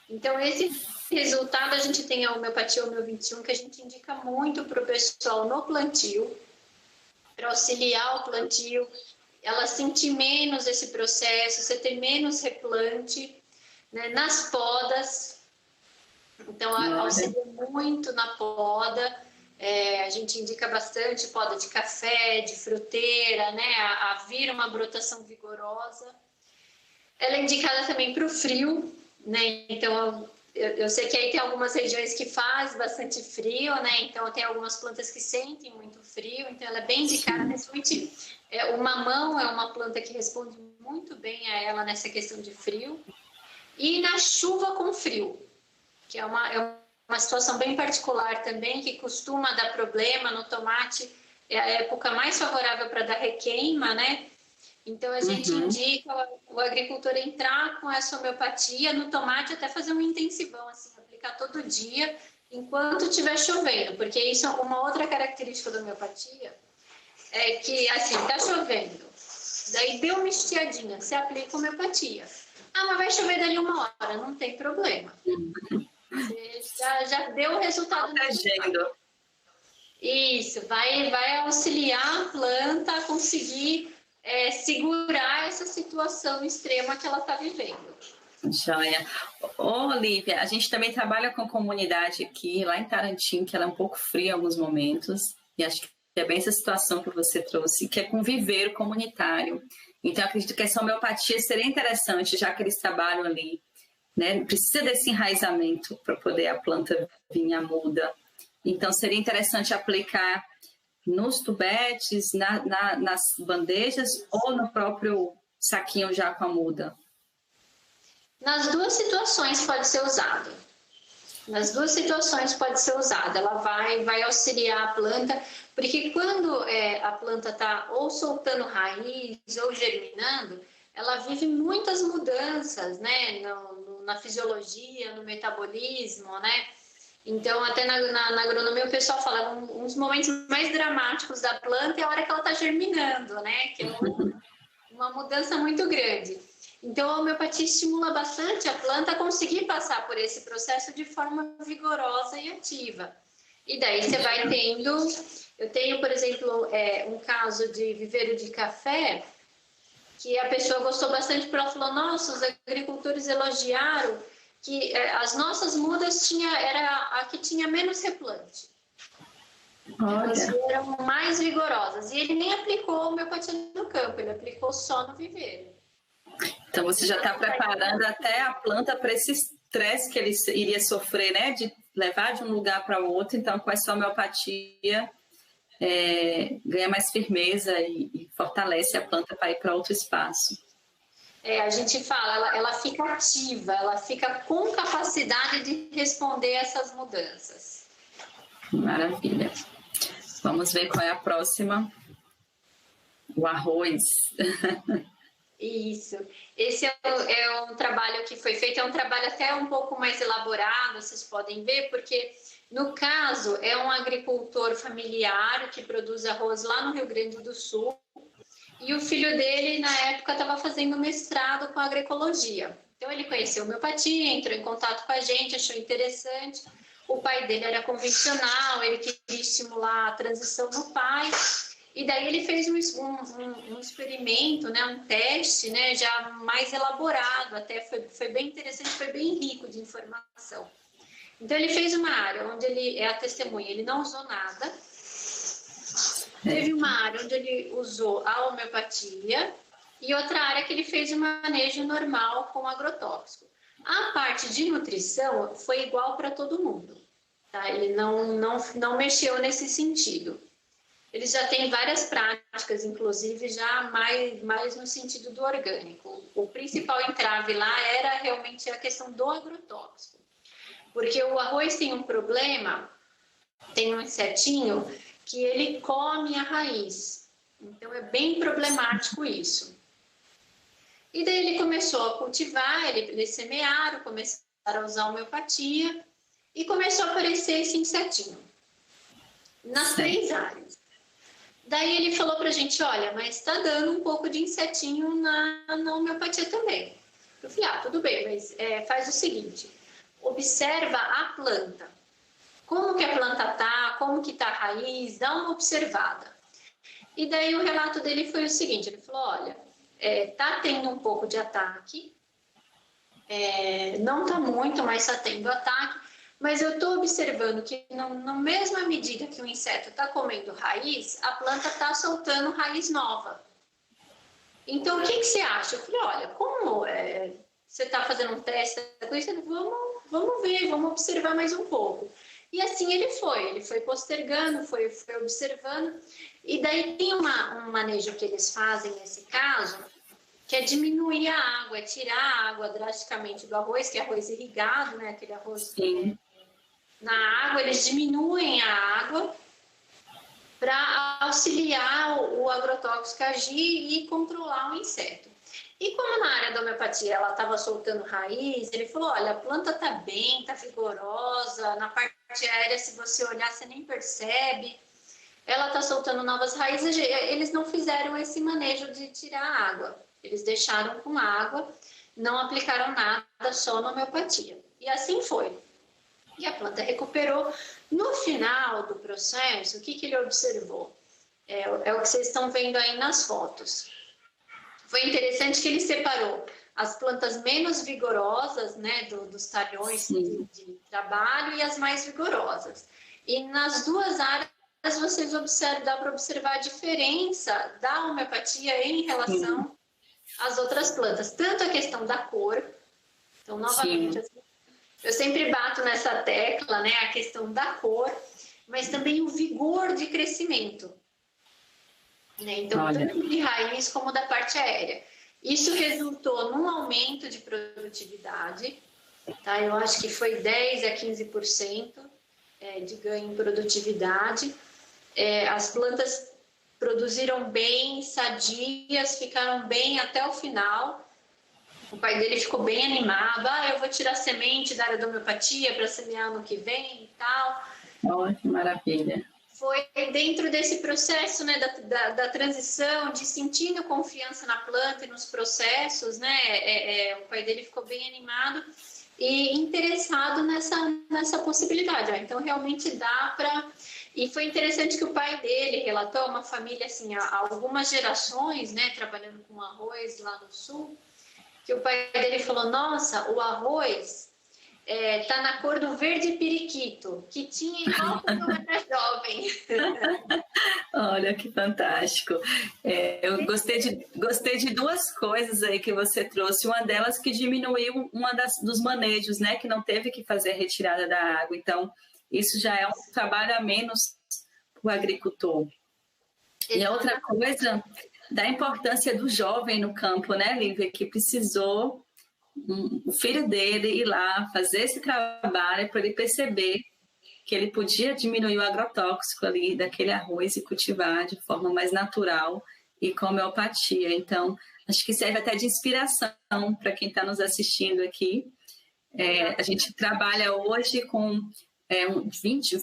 [SPEAKER 2] Então, esse resultado, a gente tem a homeopatia Homeo 21, que a gente indica muito para o pessoal no plantio, para auxiliar o plantio, ela sentir menos esse processo, você ter menos replante, né? Nas podas, então auxilia muito na poda. A gente indica bastante poda de café, de fruteira, né? A vir uma brotação vigorosa. Ela é indicada também para o frio, né? Então, eu sei que aí tem algumas regiões que faz bastante frio, né? Então, tem algumas plantas que sentem muito frio, então ela é bem indicada, principalmente o mamão é uma planta que responde muito bem a ela nessa questão de frio. E na chuva com frio, que é uma situação bem particular também, que costuma dar problema no tomate, é a época mais favorável para dar requeima, né? Então, a gente indica o agricultor entrar com essa homeopatia no tomate, até fazer um intensivão, assim, aplicar todo dia, enquanto estiver chovendo, porque isso é uma outra característica da homeopatia, é que, assim, tá chovendo, daí deu uma estiadinha, você aplica homeopatia. Ah, mas vai chover dali 1 hora, não tem problema. Você já deu o resultado. Isso, vai auxiliar a planta a conseguir segurar essa situação extrema que ela está vivendo.
[SPEAKER 1] Joia. Olívia, a gente também trabalha com comunidade aqui, lá em Tarantim, que ela é um pouco fria em alguns momentos, e acho que é bem essa situação que você trouxe, que é com viveiro comunitário. Então, eu acredito que essa homeopatia seria interessante, já que eles trabalham ali, né? Precisa desse enraizamento para poder a planta vir a muda. Então, seria interessante aplicar nos tubetes, nas bandejas ou no próprio saquinho já com a muda?
[SPEAKER 2] Nas duas situações pode ser usado. Nas duas situações pode ser usada. Ela vai auxiliar a planta, porque quando a planta está ou soltando raiz ou germinando, ela vive muitas mudanças, né? Na fisiologia, no metabolismo, né? Então, até na agronomia, o pessoal fala um dos momentos mais dramáticos da planta é a hora que ela está germinando, né? Que é uma mudança muito grande. Então, a homeopatia estimula bastante a planta a conseguir passar por esse processo de forma vigorosa e ativa. E daí você vai tendo... Eu tenho, por exemplo, um caso de viveiro de café, que a pessoa gostou bastante, porque ela falou, nossa, os agricultores elogiaram que as nossas mudas era a que tinha menos replante. Elas eram mais vigorosas. E ele nem aplicou a homeopatia no campo, ele aplicou só no viveiro.
[SPEAKER 1] Então, você já está preparando até a planta para esse estresse que ele iria sofrer, né? De levar de um lugar para o outro. Então, com essa homeopatia, ganha mais firmeza e fortalece a planta para ir para outro espaço.
[SPEAKER 2] A gente fala, ela fica ativa, ela fica com capacidade de responder a essas mudanças.
[SPEAKER 1] Maravilha. Vamos ver qual é a próxima. O arroz.
[SPEAKER 2] Isso. Esse é um trabalho que foi feito, é um trabalho até um pouco mais elaborado, vocês podem ver, porque no caso é um agricultor familiar que produz arroz lá no Rio Grande do Sul, e o filho dele, na época, estava fazendo mestrado com agroecologia. Então, ele conheceu homeopatia, entrou em contato com a gente, achou interessante. O pai dele era convencional, ele queria estimular a transição no pai. E daí ele fez um experimento, né, um teste, né, já mais elaborado, até foi bem interessante, foi bem rico de informação. Então, ele fez uma área onde ele é a testemunha, ele não usou nada. Teve uma área onde ele usou a homeopatia e outra área que ele fez um manejo normal com agrotóxico. A parte de nutrição foi igual para todo mundo, tá? Ele não mexeu nesse sentido. Ele já tem várias práticas, inclusive já mais no sentido do orgânico. O principal entrave lá era realmente a questão do agrotóxico. Porque o arroz tem um problema, tem um insetinho que ele come a raiz. Então, é bem problemático isso. E daí ele começou a cultivar, eles semearam, começaram a usar a homeopatia e começou a aparecer esse insetinho nas 3 áreas. Daí ele falou pra gente, olha, mas está dando um pouco de insetinho na homeopatia também. Eu falei, tudo bem, mas faz o seguinte, observa a planta. Como que a planta tá, como que tá a raiz, dá uma observada. E daí o relato dele foi o seguinte, ele falou, olha, tá tendo um pouco de ataque, não tá muito, mas tá tendo ataque, mas eu tô observando que na mesma medida que o inseto tá comendo raiz, a planta tá soltando raiz nova. Então, o que você acha? Eu falei, olha, como você tá fazendo um teste com isso, vamos ver, vamos observar mais um pouco. E assim ele foi postergando, foi observando. E daí tem um manejo que eles fazem nesse caso, que é diminuir a água, tirar a água drasticamente do arroz, que é arroz irrigado, né? Aquele arroz na água, eles diminuem a água para auxiliar o agrotóxico a agir e controlar o inseto. E como na área da homeopatia ela estava soltando raiz, ele falou, olha, a planta está bem, está vigorosa, na parte aérea, se você olhar, você nem percebe, ela está soltando novas raízes. Eles não fizeram esse manejo de tirar a água, eles deixaram com água, não aplicaram nada, só na homeopatia. E assim foi. E a planta recuperou. No final do processo, o que ele observou? É o que vocês estão vendo aí nas fotos. Foi interessante que ele separou as plantas menos vigorosas, né, dos talhões de trabalho e as mais vigorosas. E nas 2 áreas vocês dá para observar a diferença da homeopatia em relação às outras plantas. Tanto a questão da cor, então novamente eu sempre bato nessa tecla, né, a questão da cor, mas também o vigor de crescimento. Então, tanto de raiz como da parte aérea. Isso resultou num aumento de produtividade, tá? Eu acho que foi 10% a 15% de ganho em produtividade. As plantas produziram bem, sadias, ficaram bem até o final. O pai dele ficou bem animado. Eu vou tirar semente da área da homeopatia para semear no que vem e tal.
[SPEAKER 1] Que maravilha.
[SPEAKER 2] Foi dentro desse processo, né, da transição, de sentindo confiança na planta e nos processos, né, o pai dele ficou bem animado e interessado nessa possibilidade. Então, realmente dá para... E foi interessante que o pai dele relatou uma família, assim, há algumas gerações, né, trabalhando com arroz lá no sul, que o pai dele falou, nossa, o arroz... tá na cor do verde periquito, que tinha igual quando eu era jovem.
[SPEAKER 1] Olha, que fantástico. Eu gostei de 2 coisas aí que você trouxe. Uma delas que diminuiu dos manejos, né? Que não teve que fazer a retirada da água. Então, isso já é um trabalho a menos para o agricultor. E a outra coisa, da importância do jovem no campo, né, Lívia? Que precisou... o filho dele ir lá fazer esse trabalho para ele perceber que ele podia diminuir o agrotóxico ali daquele arroz e cultivar de forma mais natural e com homeopatia. Então, acho que serve até de inspiração para quem está nos assistindo aqui. A gente trabalha hoje com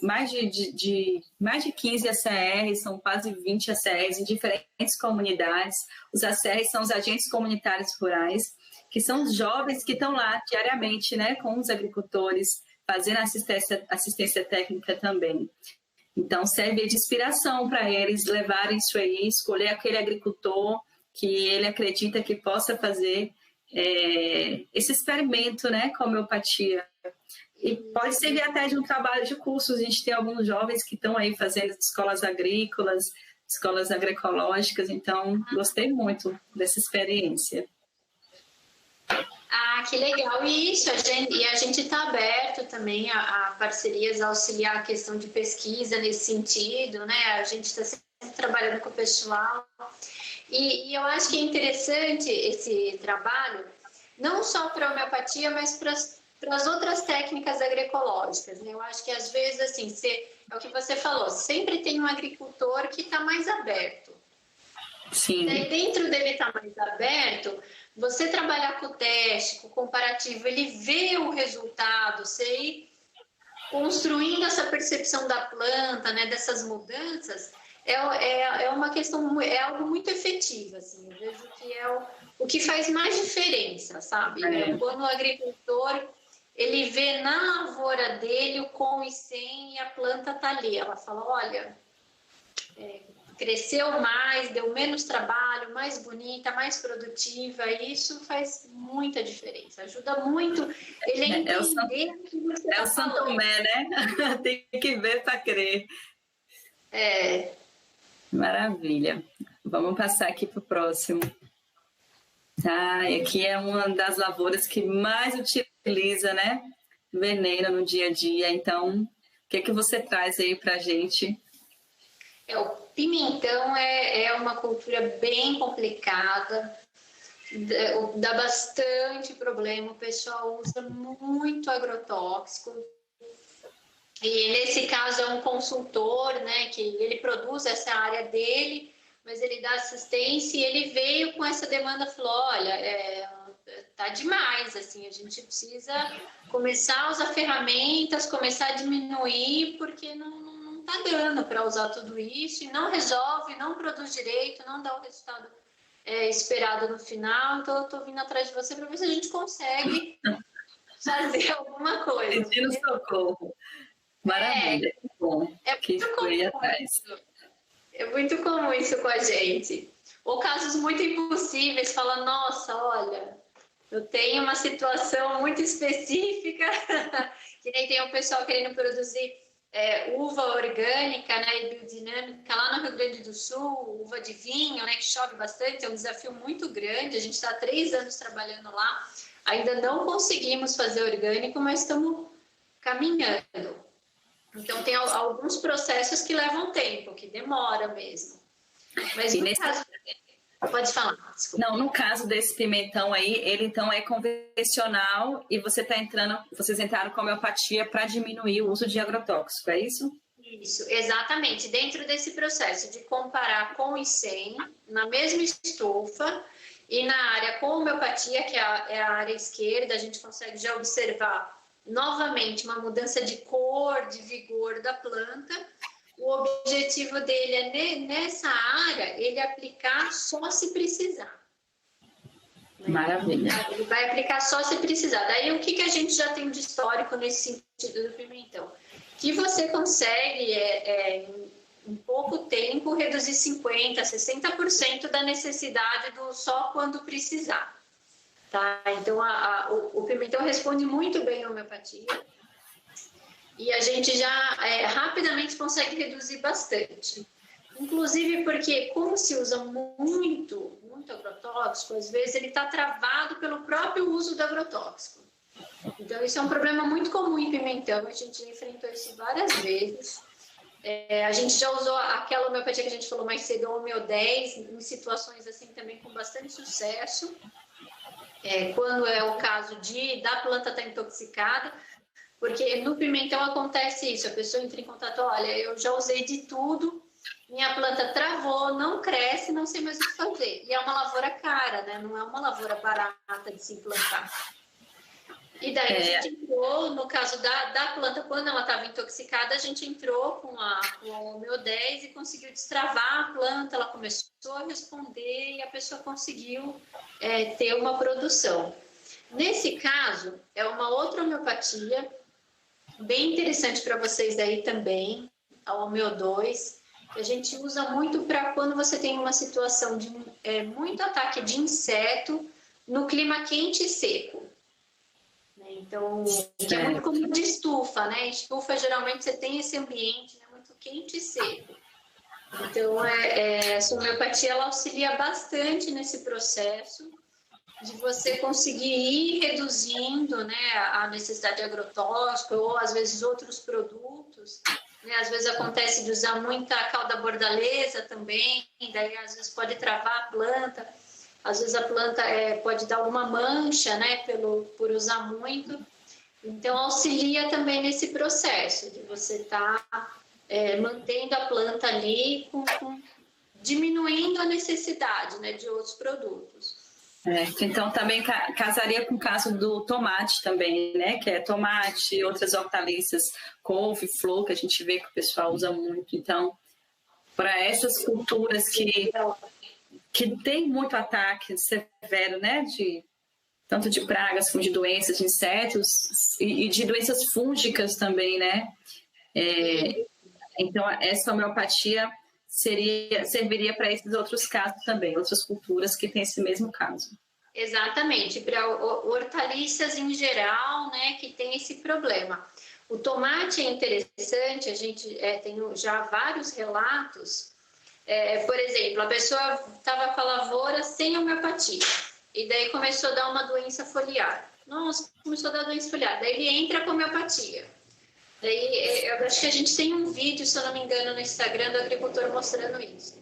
[SPEAKER 1] mais de 15 ACRs, são quase 20 ACRs em diferentes comunidades. Os ACRs são os agentes comunitários rurais, que são os jovens que estão lá diariamente, né, com os agricultores, fazendo assistência técnica também. Então, serve de inspiração para eles levarem isso aí, escolher aquele agricultor que ele acredita que possa fazer esse experimento, né, com a homeopatia. E pode servir até de um trabalho de cursos. A gente tem alguns jovens que estão aí fazendo escolas agrícolas, escolas agroecológicas, então gostei muito dessa experiência.
[SPEAKER 2] Ah, que legal. E isso, a gente está aberto também a parcerias, a auxiliar a questão de pesquisa nesse sentido, né? A gente está sempre trabalhando com o pessoal. E eu acho que é interessante esse trabalho, não só para a homeopatia, mas para as outras técnicas agroecológicas, né? Eu acho que às vezes, assim, é o que você falou, sempre tem um agricultor que está mais aberto.
[SPEAKER 1] Sim.
[SPEAKER 2] E dentro dele estar mais aberto, você trabalhar com o teste, com o comparativo, ele vê o resultado, você ir construindo essa percepção da planta, né, dessas mudanças, é uma questão, é algo muito efetivo, assim, eu vejo que o que faz mais diferença, sabe? Quando o agricultor, ele vê na lavoura dele o com e sem, e a planta está ali, ela fala, olha, cresceu mais, deu menos trabalho, mais bonita, mais produtiva, e isso faz muita diferença, ajuda muito ele a entender o que você está falando.
[SPEAKER 1] É o São Tomé, né? Tem que ver para crer. Maravilha. Vamos passar aqui para o próximo. Aqui é uma das lavouras que mais utiliza, né, veneno no dia a dia. Então, o que você traz aí para a gente?
[SPEAKER 2] O pimentão é uma cultura bem complicada, dá bastante problema, o pessoal usa muito agrotóxico. E nesse caso é um consultor, né, que ele produz essa área dele, mas ele dá assistência e ele veio com essa demanda, falou, olha, tá demais, assim, a gente precisa começar a usar ferramentas, começar a diminuir, porque não tá dando para usar tudo isso, e não resolve, não produz direito, não dá o resultado esperado no final, então eu tô vindo atrás de você para ver se a gente consegue fazer alguma coisa.
[SPEAKER 1] Pedindo socorro. Maravilha, bom.
[SPEAKER 2] É muito comum isso com a gente. Ou casos muito impossíveis, fala, nossa, olha, eu tenho uma situação muito específica, que nem tem o pessoal querendo produzir uva orgânica, né, e biodinâmica lá no Rio Grande do Sul, uva de vinho, né, que chove bastante, é um desafio muito grande, a gente está há 3 anos trabalhando lá, ainda não conseguimos fazer orgânico, mas estamos caminhando. Então, tem alguns processos que levam tempo, que demora mesmo. Mas no caso... Pode falar, desculpa.
[SPEAKER 1] Não, no caso desse pimentão aí, ele então é convencional e vocês entraram com a homeopatia para diminuir o uso de agrotóxico, é isso?
[SPEAKER 2] Isso, exatamente. Dentro desse processo de comparar com e sem, na mesma estufa, e na área com homeopatia, que é a área esquerda, a gente consegue já observar novamente uma mudança de cor, de vigor da planta. O objetivo dele é, nessa área, ele aplicar só se precisar.
[SPEAKER 1] Maravilha.
[SPEAKER 2] Ele vai aplicar só se precisar. Daí, o que a gente já tem de histórico nesse sentido do pimentão? Que você consegue, em pouco tempo, reduzir 50%, 60% da necessidade do só quando precisar. Tá? Então, o pimentão responde muito bem à homeopatia. E a gente já rapidamente consegue reduzir bastante. Inclusive porque, como se usa muito agrotóxico, às vezes ele está travado pelo próprio uso do agrotóxico. Então, isso é um problema muito comum em pimentão, a gente já enfrentou isso várias vezes. A gente já usou aquela homeopatia que a gente falou mais cedo, o Homeo 10, em situações assim também com bastante sucesso. Quando é o caso da planta estar intoxicada, Porque no pimentão acontece isso, a pessoa entra em contato, olha, eu já usei de tudo, minha planta travou, não cresce, não sei mais o que fazer. E é uma lavoura cara, né? Não é uma lavoura barata de se implantar. E daí a gente entrou, no caso da planta, quando ela estava intoxicada, a gente entrou com o Homeo 10 e conseguiu destravar a planta, ela começou a responder e a pessoa conseguiu ter uma produção. Nesse caso, é uma outra homeopatia, bem interessante para vocês aí também, a Homeo 2, que a gente usa muito para quando você tem uma situação de muito ataque de inseto no clima quente e seco. Então, que é muito como de estufa, né? Estufa, geralmente, você tem esse ambiente, né, muito quente e seco. Então, essa homeopatia, ela auxilia bastante nesse processo de você conseguir ir reduzindo, né, a necessidade de agrotóxico ou, às vezes, outros produtos. Né? Às vezes, acontece de usar muita cauda bordaleza também, daí, às vezes, pode travar a planta. Às vezes a planta pode dar alguma mancha, né, por usar muito. Então, auxilia também nesse processo de você estar mantendo a planta ali, diminuindo a necessidade, né, de outros produtos.
[SPEAKER 1] Então, também casaria com o caso do tomate também, né, que é tomate, outras hortaliças, couve, flor, que a gente vê que o pessoal usa muito. Então, para essas culturas que tem muito ataque severo, né, tanto de pragas como de doenças, de insetos e de doenças fúngicas também, né? Então, essa homeopatia serviria para esses outros casos também, outras culturas que têm esse mesmo caso.
[SPEAKER 2] Exatamente, para hortaliças em geral, né, que tem esse problema. O tomate é interessante, a gente tem já vários relatos. Por exemplo, a pessoa estava com a lavoura sem homeopatia e daí começou a dar uma doença foliar. Nossa, começou a dar doença foliar. Daí ele entra com homeopatia. Daí eu acho que a gente tem um vídeo, se eu não me engano, no Instagram do agricultor mostrando isso.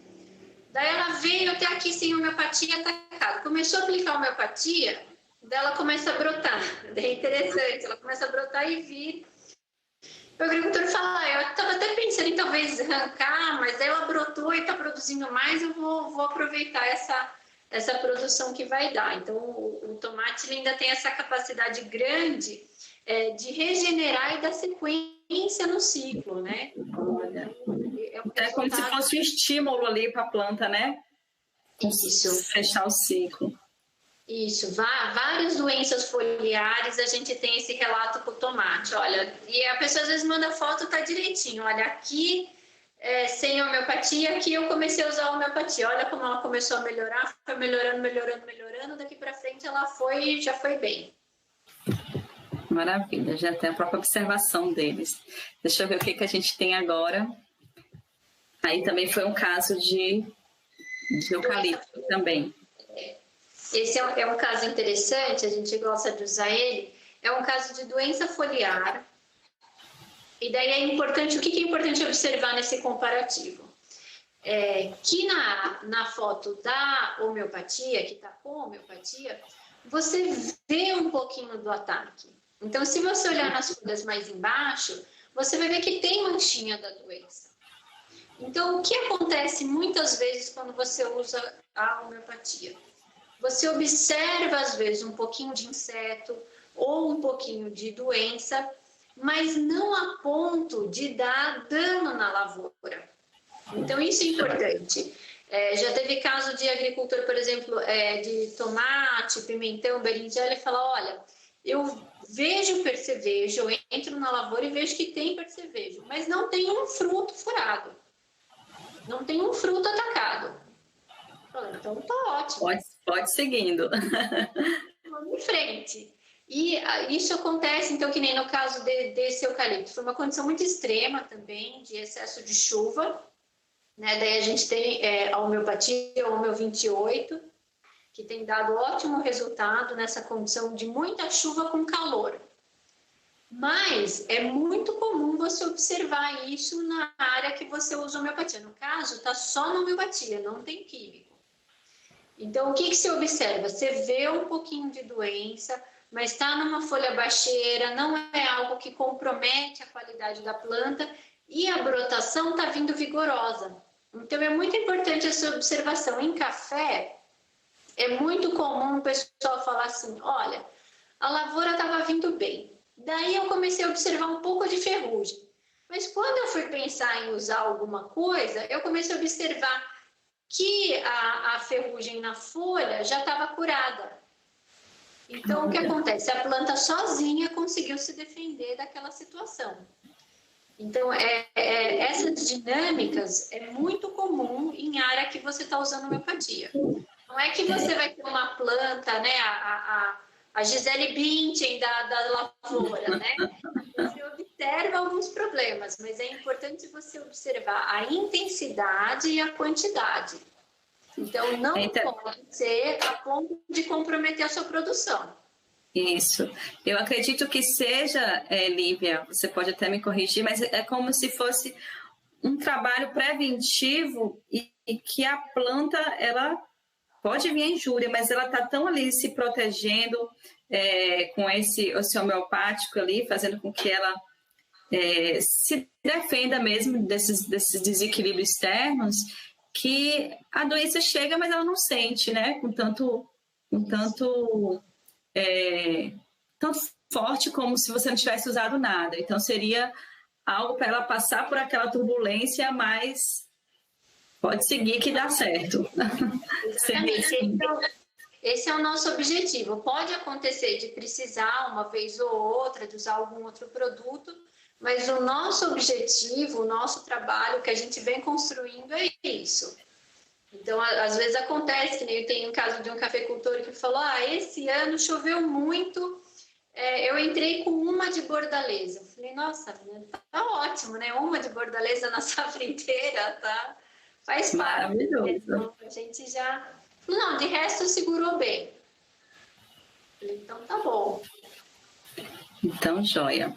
[SPEAKER 2] Daí ela veio até aqui sem homeopatia atacada. Começou a aplicar homeopatia, daí ela começa a brotar. Daí é interessante, ela começa a brotar e vir. O agricultor fala, eu estava até pensando em talvez arrancar, mas ela brotou e está produzindo mais, eu vou aproveitar essa produção que vai dar. Então, o tomate ele ainda tem essa capacidade grande de regenerar e dar sequência no ciclo, né?
[SPEAKER 1] É como se fosse um estímulo ali para a planta, né?
[SPEAKER 2] Isso.
[SPEAKER 1] Fechar o ciclo.
[SPEAKER 2] Isso, várias doenças foliares, a gente tem esse relato com o tomate, olha, e a pessoa às vezes manda foto, tá direitinho, olha, aqui sem homeopatia, aqui eu comecei a usar a homeopatia, olha como ela começou a melhorar, foi melhorando, daqui para frente ela já foi bem.
[SPEAKER 1] Maravilha, já tem a própria observação deles. Deixa eu ver o que a gente tem agora. Aí também foi um caso de eucalipto também.
[SPEAKER 2] Esse é um caso interessante, a gente gosta de usar ele. É um caso de doença foliar. E daí é importante, o que é importante observar nesse comparativo? Que na foto da homeopatia, que está com homeopatia, você vê um pouquinho do ataque. Então, se você olhar nas folhas mais embaixo, você vai ver que tem manchinha da doença. Então, o que acontece muitas vezes quando você usa a homeopatia? Você observa, às vezes, um pouquinho de inseto ou um pouquinho de doença, mas não a ponto de dar dano na lavoura. Então, isso é importante. Já teve caso de agricultor, por exemplo, de tomate, pimentão, berinjela, e falar, olha, eu vejo percevejo, eu entro na lavoura e vejo que tem percevejo, mas não tem um fruto furado, não tem um fruto atacado. Então, tá ótimo.
[SPEAKER 1] Pode seguindo.
[SPEAKER 2] Vamos em frente. E isso acontece, então, que nem no caso desse eucalipto. Foi uma condição muito extrema também, de excesso de chuva. Né? Daí a gente tem a homeopatia, o Homeo 28, que tem dado ótimo resultado nessa condição de muita chuva com calor. Mas é muito comum você observar isso na área que você usa homeopatia. No caso, está só na homeopatia, não tem químico. Então, o que você observa? Você vê um pouquinho de doença, mas está numa folha baixeira, não é algo que compromete a qualidade da planta e a brotação está vindo vigorosa. Então é muito importante essa observação. Em café, é muito comum o pessoal falar assim, olha, a lavoura estava vindo bem. Daí eu comecei a observar um pouco de ferrugem. Mas quando eu fui pensar em usar alguma coisa, eu comecei a observar que a ferrugem na folha já estava curada. Então, o que acontece? A planta sozinha conseguiu se defender daquela situação. Então, essas dinâmicas é muito comum em área que você está usando homeopatia. Não é que você vai ter uma planta, né, a Gisele Bündchen da lavoura, né? Você observa alguns problemas, mas é importante você observar a intensidade e a quantidade. Então, não pode ser a ponto de comprometer a sua produção.
[SPEAKER 1] Isso. Eu acredito que seja, Lívia, você pode até me corrigir, mas é como se fosse um trabalho preventivo e que a planta, ela pode vir a injúria, mas ela está tão ali se protegendo com esse homeopático ali, fazendo com que ela se defenda mesmo desses desequilíbrios externos, que a doença chega, mas ela não sente, né? Com tanto tão forte como se você não tivesse usado nada. Então, seria algo para ela passar por aquela turbulência, mas pode seguir que dá certo.
[SPEAKER 2] Esse é o nosso objetivo. Pode acontecer de precisar uma vez ou outra, de usar algum outro produto, mas o nosso objetivo, o nosso trabalho que a gente vem construindo é isso. Então, às vezes acontece, que nem tem um caso de um cafeicultor que falou, esse ano choveu muito, eu entrei com uma de bordaleza. Eu falei, nossa, tá ótimo, né? Uma de bordaleza na safra inteira, tá? Faz parte.
[SPEAKER 1] Maravilhoso.
[SPEAKER 2] Então, a gente já... Não, de resto segurou bem. Eu falei, então tá bom.
[SPEAKER 1] Então, joia.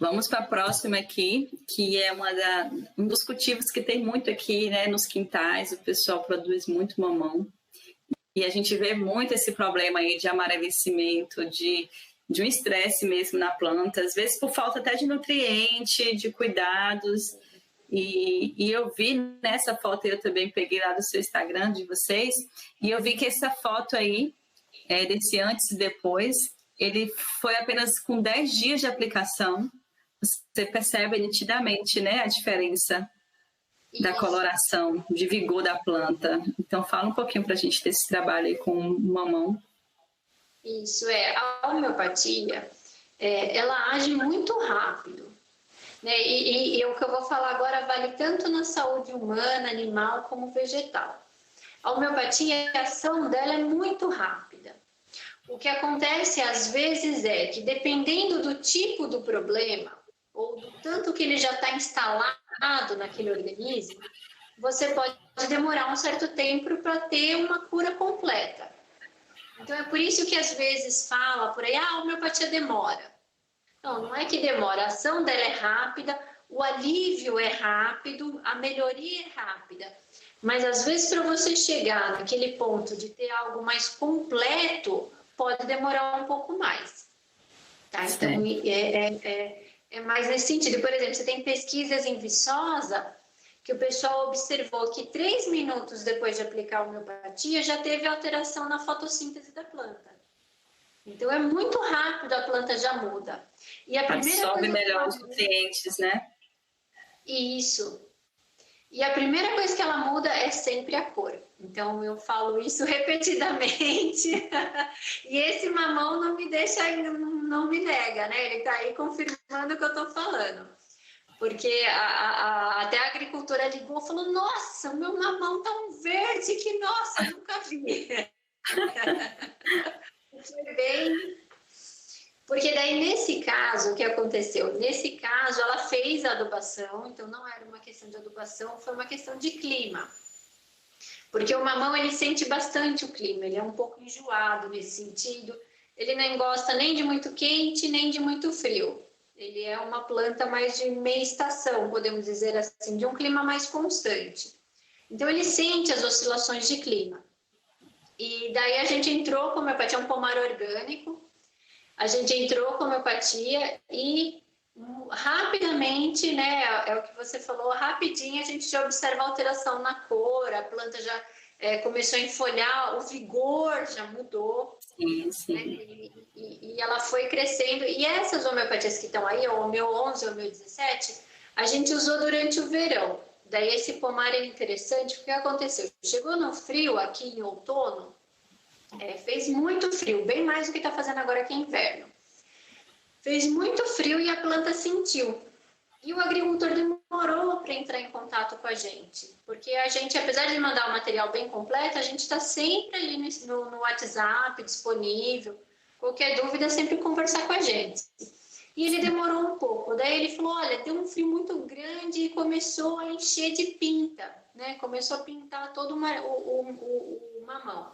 [SPEAKER 1] Vamos para a próxima aqui, que é um dos cultivos que tem muito aqui, né, nos quintais. O pessoal produz muito mamão. E a gente vê muito esse problema aí de amarelecimento, de um estresse mesmo na planta, às vezes por falta até de nutriente, de cuidados. E eu vi nessa foto, eu também peguei lá do seu Instagram de vocês, e eu vi que essa foto aí, desse antes e depois, ele foi apenas com 10 dias de aplicação. Você percebe nitidamente, né, a diferença da coloração, de vigor da planta. Então, fala um pouquinho para a gente desse trabalho aí com o mamão.
[SPEAKER 2] Isso, a homeopatia, ela age muito rápido, né? E o que eu vou falar agora vale tanto na saúde humana, animal, como vegetal. A homeopatia, a ação dela é muito rápida. O que acontece às vezes é que, dependendo do tipo do problema, ou do tanto que ele já está instalado naquele organismo, você pode demorar um certo tempo para ter uma cura completa. Então, é por isso que às vezes fala por aí, a homeopatia demora. Não é que demora, a ação dela é rápida, o alívio é rápido, a melhoria é rápida. Mas às vezes para você chegar naquele ponto de ter algo mais completo, pode demorar um pouco mais. Tá? Então, é mais nesse sentido. Por exemplo, você tem pesquisas em Viçosa que o pessoal observou que 3 minutos depois de aplicar a homeopatia já teve alteração na fotossíntese da planta. Então, é muito rápido, a planta já muda. E a primeira
[SPEAKER 1] absorve melhor os nutrientes, né?
[SPEAKER 2] Isso. E a primeira coisa que ela muda é sempre a cor. Então, eu falo isso repetidamente. E esse mamão não me deixa, não me nega, né? Ele está aí confirmando o que eu estou falando. Porque até a agricultora ligou e falou, nossa, o meu mamão tá um verde que, nossa, eu nunca vi. Foi bem... Porque daí, nesse caso, o que aconteceu? Nesse caso, ela fez a adubação, então não era uma questão de adubação, foi uma questão de clima. Porque o mamão, ele sente bastante o clima, ele é um pouco enjoado nesse sentido. Ele não gosta nem de muito quente, nem de muito frio. Ele é uma planta mais de meia estação, podemos dizer assim, de um clima mais constante. Então, ele sente as oscilações de clima. E daí a gente entrou com a homeopatia, um pomar orgânico. a gente entrou com homeopatia e rapidamente, né, é o que você falou, rapidinho a gente já observa alteração na cor, a planta já começou a enfolhar, o vigor já mudou.
[SPEAKER 1] Sim, sim.
[SPEAKER 2] Né, e ela foi crescendo. E essas homeopatias que estão aí, o Homeo 11 e o Homeo 17, a gente usou durante o verão. Daí esse pomar é interessante, porque o que aconteceu? Chegou no frio aqui em outono, fez muito frio, bem mais do que está fazendo agora aqui em inverno. Fez muito frio e a planta sentiu. E o agricultor demorou para entrar em contato com a gente, porque a gente, apesar de mandar o material bem completo, a gente está sempre ali no WhatsApp, disponível. Qualquer dúvida, é sempre conversar com a gente. E ele demorou um pouco. Daí ele falou, olha, deu um frio muito grande e começou a encher de pinta, né? Começou a pintar todo o mamão.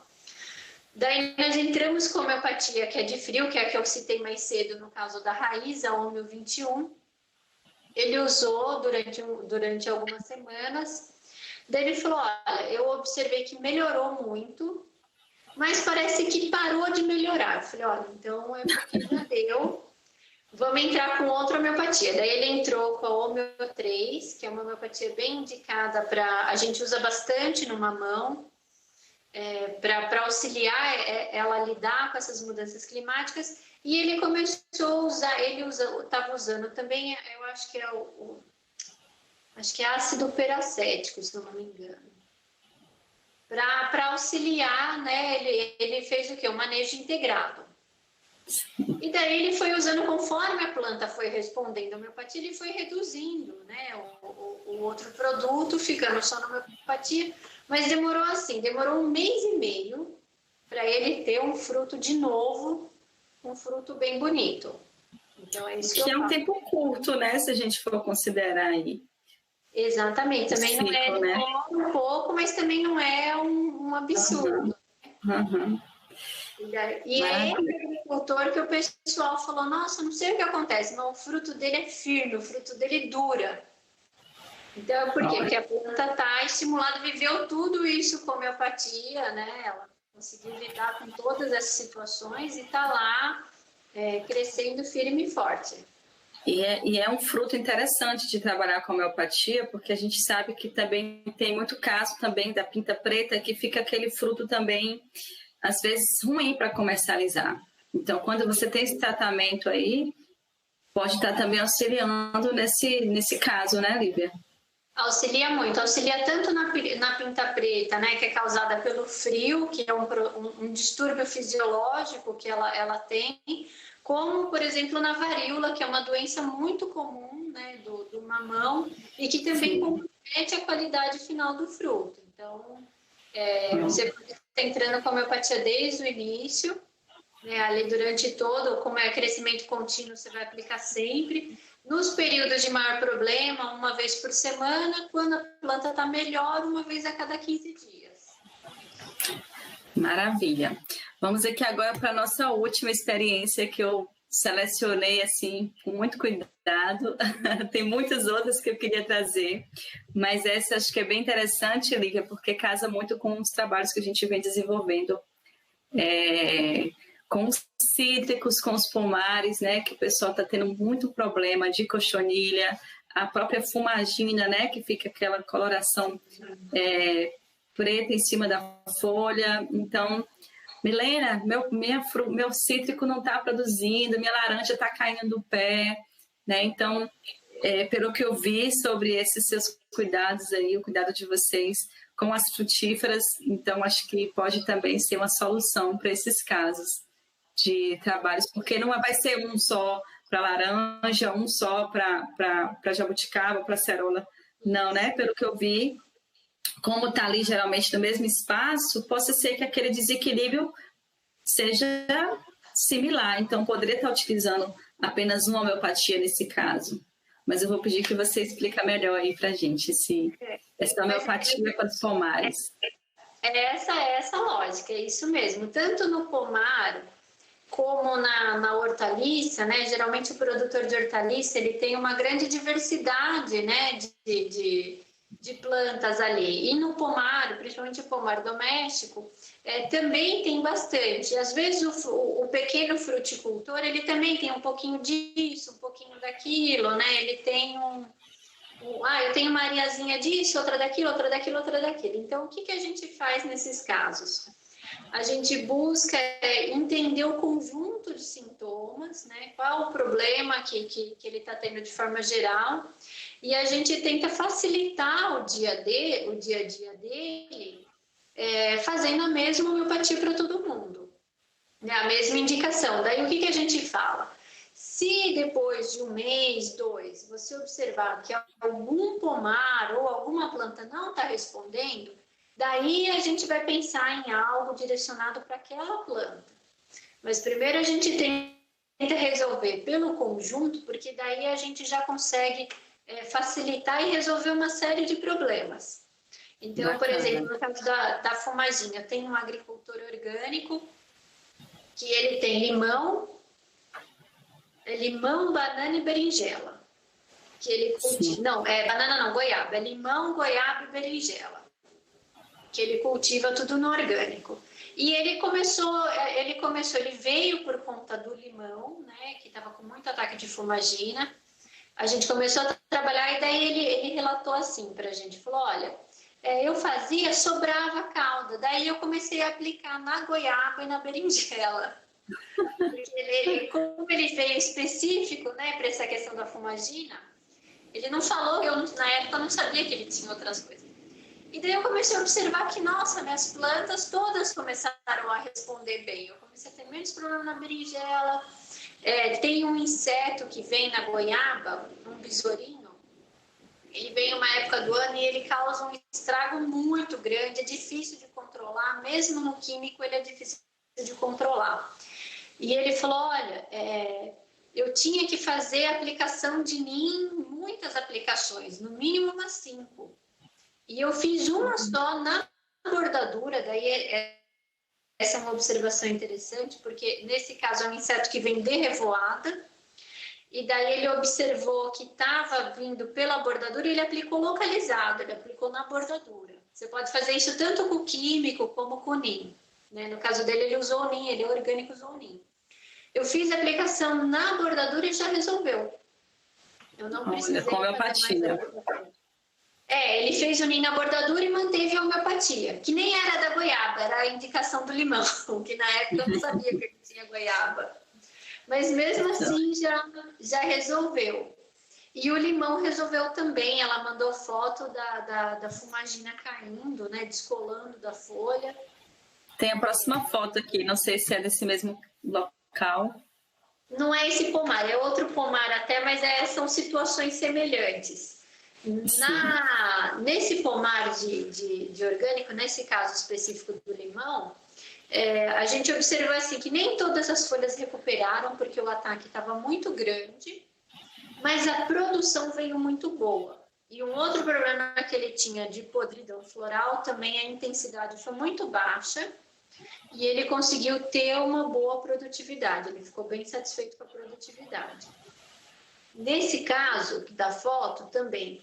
[SPEAKER 2] Daí nós entramos com a homeopatia, que é de frio, que é a que eu citei mais cedo, no caso da raiz, a Homeo 21. Ele usou durante algumas semanas. Daí ele falou, olha, eu observei que melhorou muito, mas parece que parou de melhorar. Eu falei, olha, então é porque já deu, vamos entrar com outra homeopatia. Daí ele entrou com a Homeo 3, que é uma homeopatia bem indicada para... A gente usa bastante no mamão, para auxiliar ela a lidar com essas mudanças climáticas. E ele começou a usar, estava usando também, eu acho que acho que é ácido peracético, se eu não me engano. Para auxiliar, né? Ele fez o quê? Um manejo integrado. E daí ele foi usando, conforme a planta foi respondendo a homeopatia, ele foi reduzindo, né? O outro produto, ficando só na homeopatia. Mas demorou 1 mês e meio para ele ter um fruto de novo, um fruto bem bonito. Então é isso que
[SPEAKER 1] é um tempo curto, né? Se a gente for considerar aí.
[SPEAKER 2] Exatamente. Também ciclo, não é, né? Um pouco, mas também não é um absurdo.
[SPEAKER 1] Uhum.
[SPEAKER 2] E é esse agricultor que o pessoal falou, nossa, não sei o que acontece, mas o fruto dele é firme, o fruto dele dura. Então, por quê? Porque a planta está estimulada, viveu tudo isso com homeopatia, né? Ela conseguiu lidar com todas essas situações e está lá crescendo firme e forte.
[SPEAKER 1] E é um fruto interessante de trabalhar com homeopatia, porque a gente sabe que também tem muito caso também da pinta preta, que fica aquele fruto também, às vezes, ruim para comercializar. Então, quando você tem esse tratamento aí, pode estar também auxiliando nesse caso, né, Lívia?
[SPEAKER 2] Auxilia muito, auxilia tanto na pinta preta, né, que é causada pelo frio, que é um distúrbio fisiológico que ela tem, como, por exemplo, na varíola, que é uma doença muito comum, né, do mamão, e que também compromete a qualidade final do fruto. Então, você pode estar entrando com a homeopatia desde o início, né, ali durante todo, como é crescimento contínuo, você vai aplicar sempre. Nos períodos de maior problema, uma vez por semana, quando a planta está melhor, uma vez a cada 15 dias.
[SPEAKER 1] Maravilha. Vamos aqui agora para a nossa última experiência que eu selecionei assim com muito cuidado. Tem muitas outras que eu queria trazer, mas essa acho que é bem interessante, Lívia, porque casa muito com os trabalhos que a gente vem desenvolvendo com os cítricos, com os pomares, né, que o pessoal está tendo muito problema de cochonilha, a própria fumagina, né, que fica aquela coloração preta em cima da folha. Então, Milena, meu cítrico não está produzindo, minha laranja está caindo do pé, né? Então, pelo que eu vi sobre esses seus cuidados aí, o cuidado de vocês com as frutíferas, então acho que pode também ser uma solução para esses casos de trabalhos, porque não vai ser um só para laranja, um só para jabuticaba, para acerola, não, né? Pelo que eu vi, como está ali geralmente no mesmo espaço, possa ser que aquele desequilíbrio seja similar, então poderia estar utilizando apenas uma homeopatia nesse caso. Mas eu vou pedir que você explique melhor aí para a gente essa homeopatia para os pomares.
[SPEAKER 2] Essa é essa lógica, é isso mesmo. Tanto no pomar como na hortaliça, né? Geralmente o produtor de hortaliça ele tem uma grande diversidade, né? De plantas ali. E no pomar, principalmente o pomar doméstico, também tem bastante. Às vezes o pequeno fruticultor, ele também tem um pouquinho disso, um pouquinho daquilo, né? Ele tem eu tenho uma areazinha disso, outra daquilo, outra daquilo, outra daquilo. Então, o que a gente faz nesses casos? A gente busca entender o conjunto de sintomas, né? Qual o problema que ele está tendo de forma geral, e a gente tenta facilitar o dia a dia dele, fazendo a mesma homeopatia para todo mundo, né? A mesma indicação. Daí o que a gente fala? Se depois de 1 mês, 2, você observar que algum pomar ou alguma planta não está respondendo, daí a gente vai pensar em algo direcionado para aquela planta. Mas primeiro a gente tenta resolver pelo conjunto, porque daí a gente já consegue facilitar e resolver uma série de problemas. Então, bacana. Por exemplo, no caso da fumagina, tem um agricultor orgânico que ele tem limão, banana e berinjela. Que ele cultiva. Não, banana não, goiaba. É limão, goiaba e berinjela. Que ele cultiva tudo no orgânico. E ele veio por conta do limão, né, que estava com muito ataque de fumagina. A gente começou a trabalhar e daí ele relatou assim para a gente, falou, olha, eu fazia, sobrava calda, daí eu comecei a aplicar na goiaba e na berinjela. Porque como ele veio específico, né, para essa questão da fumagina, ele não falou, eu na época não sabia que ele tinha outras coisas. E daí eu comecei a observar que, nossa, minhas plantas todas começaram a responder bem. Eu comecei a ter menos problema na berinjela. Tem um inseto que vem na goiaba, um besourinho. Ele vem em uma época do ano e ele causa um estrago muito grande. É difícil de controlar, mesmo no químico ele é difícil de controlar. E ele falou, olha, eu tinha que fazer aplicação de NIM, muitas aplicações, no mínimo umas 5. E eu fiz uma só na bordadura, daí essa é uma observação interessante, porque nesse caso é um inseto que vem de revoada, e daí ele observou que estava vindo pela bordadura e ele aplicou localizado, ele aplicou na bordadura. Você pode fazer isso tanto com químico como com NIM. Né? No caso dele, ele usou o NIM, ele é orgânico, usou o NIM. Eu fiz a aplicação na bordadura e já resolveu. Eu não precisei fazer mais. Ele fez o NIM na bordadura e manteve a homeopatia, que nem era da goiaba, era a indicação do limão, que na época eu não sabia que tinha goiaba. Mas mesmo assim já resolveu. E o limão resolveu também, ela mandou foto da fumagina caindo, né, descolando da folha.
[SPEAKER 1] Tem a próxima foto aqui, não sei se é desse mesmo local.
[SPEAKER 2] Não é esse pomar, é outro pomar até, mas são situações semelhantes. Nesse pomar de orgânico, nesse caso específico do limão, a gente observou assim, que nem todas as folhas recuperaram, porque o ataque estava muito grande, mas a produção veio muito boa. E um outro problema que ele tinha de podridão floral, também a intensidade foi muito baixa, e ele conseguiu ter uma boa produtividade, ele ficou bem satisfeito com a produtividade. Nesse caso da foto também,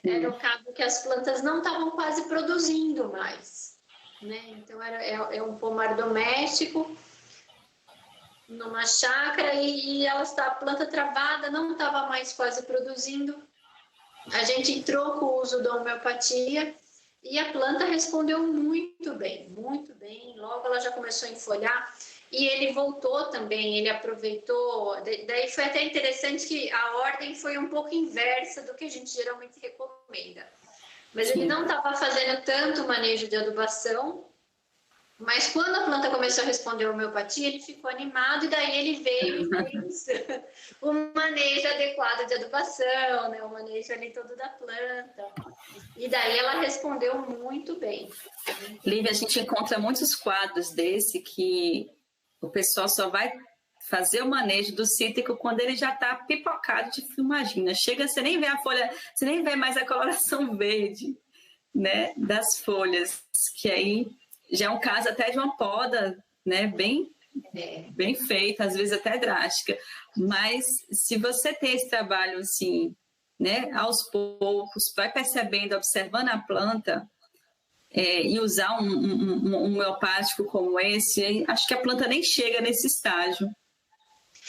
[SPEAKER 2] era o caso que as plantas não estavam quase produzindo mais, né? Então é um pomar doméstico, numa chácara, e a planta travada não estava mais quase produzindo. A gente entrou com o uso da homeopatia e a planta respondeu muito bem, logo ela já começou a enfolhar. E ele voltou também, ele aproveitou, daí foi até interessante que a ordem foi um pouco inversa do que a gente geralmente recomenda. Mas ele não estava fazendo tanto manejo de adubação, mas quando a planta começou a responder a homeopatia, ele ficou animado e daí ele veio e fez o manejo adequado de adubação, né? O manejo ali todo da planta. E daí ela respondeu muito bem.
[SPEAKER 1] Lívia, a gente encontra muitos quadros desse que o pessoal só vai fazer o manejo do cítrico quando ele já está pipocado de fumagina. Chega, você nem vê a folha, você nem vê mais a coloração verde, né, das folhas, que aí já é um caso até de uma poda, né, bem feita, às vezes até drástica. Mas se você tem esse trabalho assim, né, aos poucos, vai percebendo, observando a planta, e usar um homeopático como esse, acho que a planta nem chega nesse estágio,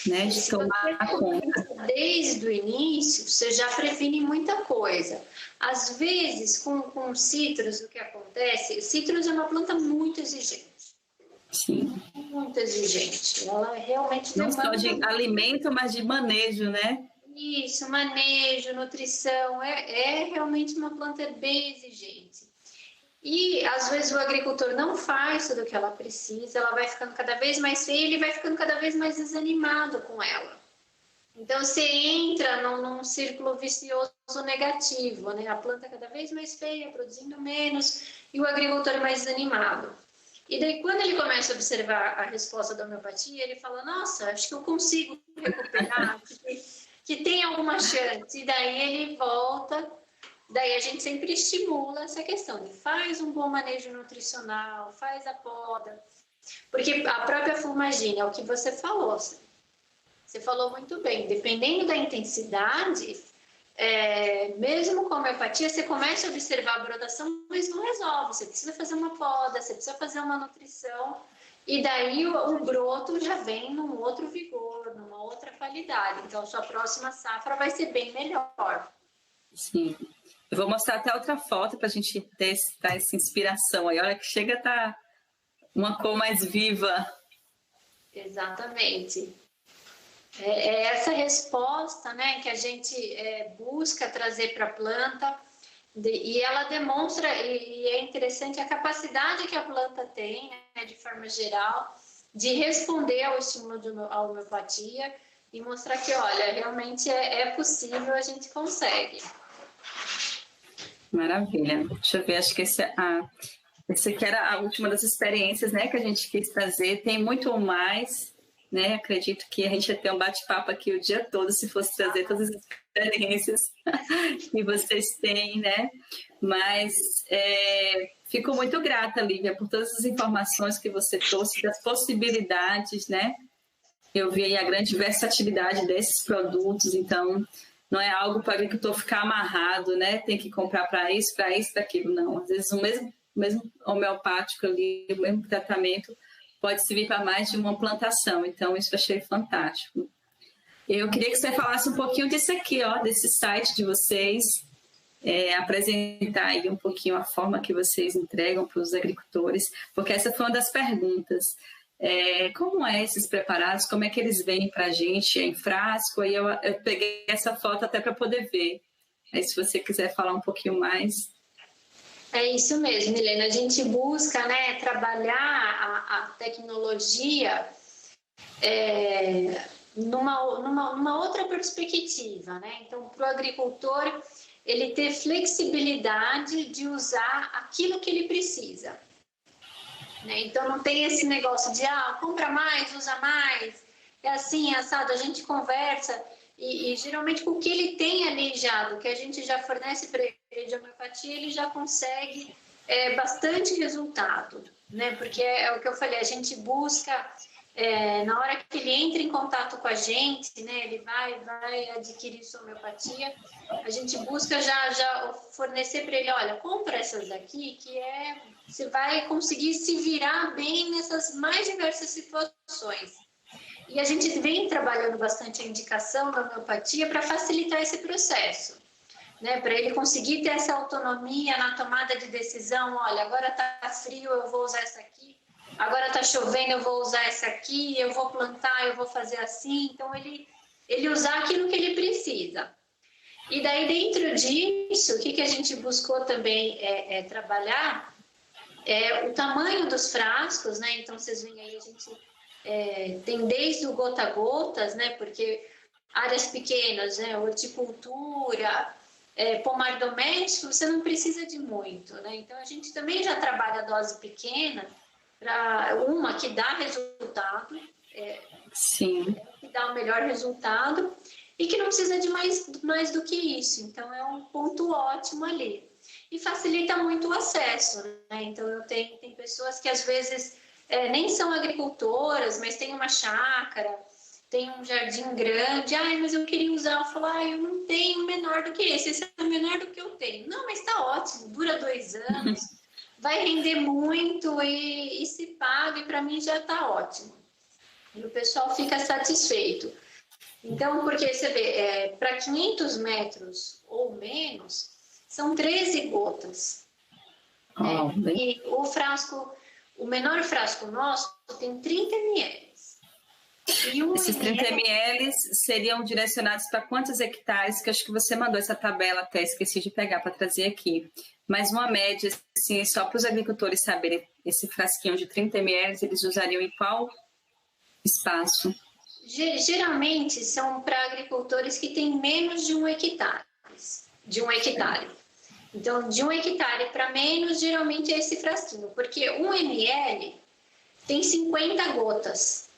[SPEAKER 1] né, de tomar conta.
[SPEAKER 2] Desde o início, você já previne muita coisa. Às vezes, com citros, o que acontece? Citros é uma planta muito exigente.
[SPEAKER 1] Sim.
[SPEAKER 2] Muito exigente. Ela realmente
[SPEAKER 1] não só de alimento, mas de manejo, né?
[SPEAKER 2] Isso, manejo, nutrição. É realmente uma planta bem exigente. E às vezes o agricultor não faz tudo o que ela precisa, ela vai ficando cada vez mais feia, ele vai ficando cada vez mais desanimado com ela. Então você entra num círculo vicioso negativo, né? A planta cada vez mais feia, produzindo menos, e o agricultor mais desanimado. E daí quando ele começa a observar a resposta da homeopatia, ele fala, nossa, acho que eu consigo recuperar, que tem alguma chance. E daí ele volta. Daí a gente sempre estimula essa questão de faz um bom manejo nutricional, faz a poda, porque a própria fumagina, é o que você falou, você falou muito bem, dependendo da intensidade, mesmo com a homeopatia, você começa a observar a brotação, mas não resolve, você precisa fazer uma poda, você precisa fazer uma nutrição, e daí o broto já vem num outro vigor, numa outra qualidade, então sua próxima safra vai ser bem melhor.
[SPEAKER 1] Sim. Eu vou mostrar até outra foto para a gente testar essa inspiração aí. Olha que chega a estar uma cor mais viva.
[SPEAKER 2] Exatamente. É essa resposta, né, que a gente busca trazer para a planta e ela demonstra, e é interessante a capacidade que a planta tem, né, de forma geral, de responder ao estímulo da homeopatia e mostrar que, olha, realmente é possível, a gente consegue.
[SPEAKER 1] Maravilha. Deixa eu ver, acho que esse aqui era a última das experiências, né, que a gente quis trazer. Tem muito mais, né? Acredito que a gente ia ter um bate-papo aqui o dia todo se fosse trazer todas as experiências que vocês têm, né? Mas fico muito grata, Lívia, por todas as informações que você trouxe, das possibilidades, né? Eu vi aí a grande versatilidade desses produtos, então não é algo para o agricultor ficar amarrado, né? Tem que comprar para isso, para aquilo. Não, às vezes o mesmo homeopático ali, o mesmo tratamento pode servir para mais de uma plantação. Então, isso eu achei fantástico. Eu queria que você falasse um pouquinho disso aqui, ó, desse site de vocês, apresentar aí um pouquinho a forma que vocês entregam para os agricultores, porque essa foi uma das perguntas. Como esses preparados, como é que eles vêm para a gente em frasco? Aí eu peguei essa foto até para poder ver. Aí se você quiser falar um pouquinho mais.
[SPEAKER 2] É isso mesmo, Milena. A gente busca, né, trabalhar a tecnologia numa outra perspectiva, né? Então, para o agricultor, ele ter flexibilidade de usar aquilo que ele precisa. Então não tem esse negócio de compra mais, usa mais, é assim, assado, a gente conversa e geralmente com o que ele tem ali já, do que a gente já fornece para ele de homeopatia, ele já consegue bastante resultado, né? Porque é o que eu falei, a gente busca, na hora que ele entra em contato com a gente, né, ele vai adquirir sua homeopatia, a gente busca já fornecer para ele, olha, compra essas daqui que você vai conseguir se virar bem nessas mais diversas situações. E a gente vem trabalhando bastante a indicação da homeopatia para facilitar esse processo, né? Para ele conseguir ter essa autonomia na tomada de decisão, olha, agora está frio, eu vou usar essa aqui, agora está chovendo, eu vou usar essa aqui, eu vou plantar, eu vou fazer assim. Então, ele usar aquilo que ele precisa. E daí, dentro disso, o que a gente buscou também trabalhar o tamanho dos frascos, né? Então, vocês veem aí, a gente tem desde o gota a gotas, né? Porque áreas pequenas, né? Horticultura, pomar doméstico, você não precisa de muito, né? Então, a gente também já trabalha a dose pequena para uma que dá resultado,
[SPEAKER 1] Sim.
[SPEAKER 2] que dá o melhor resultado e que não precisa de mais do que isso. Então, é um ponto ótimo ali. E facilita muito o acesso, né? Então, tem pessoas que às vezes nem são agricultoras, mas têm uma chácara tem um jardim grande, mas eu queria usar. Eu falo, eu não tenho menor do que esse é menor do que eu tenho. Não, mas está ótimo, dura 2 anos, vai render muito e se paga, e para mim já está ótimo. E o pessoal fica satisfeito. Então, porque você vê, para 500 metros ou menos, são 13 gotas. E o menor frasco nosso tem 30 ml.
[SPEAKER 1] Esses 30 ml seriam direcionados para quantos hectares? Que acho que você mandou essa tabela até, esqueci de pegar para trazer aqui. Mas uma média, assim, só para os agricultores saberem, esse frasquinho de 30 ml, eles usariam em qual espaço?
[SPEAKER 2] Geralmente são para agricultores que têm menos de 1 hectare. Então, de 1 hectare para menos, geralmente é esse frasquinho, porque 1 ml tem 50 gotas.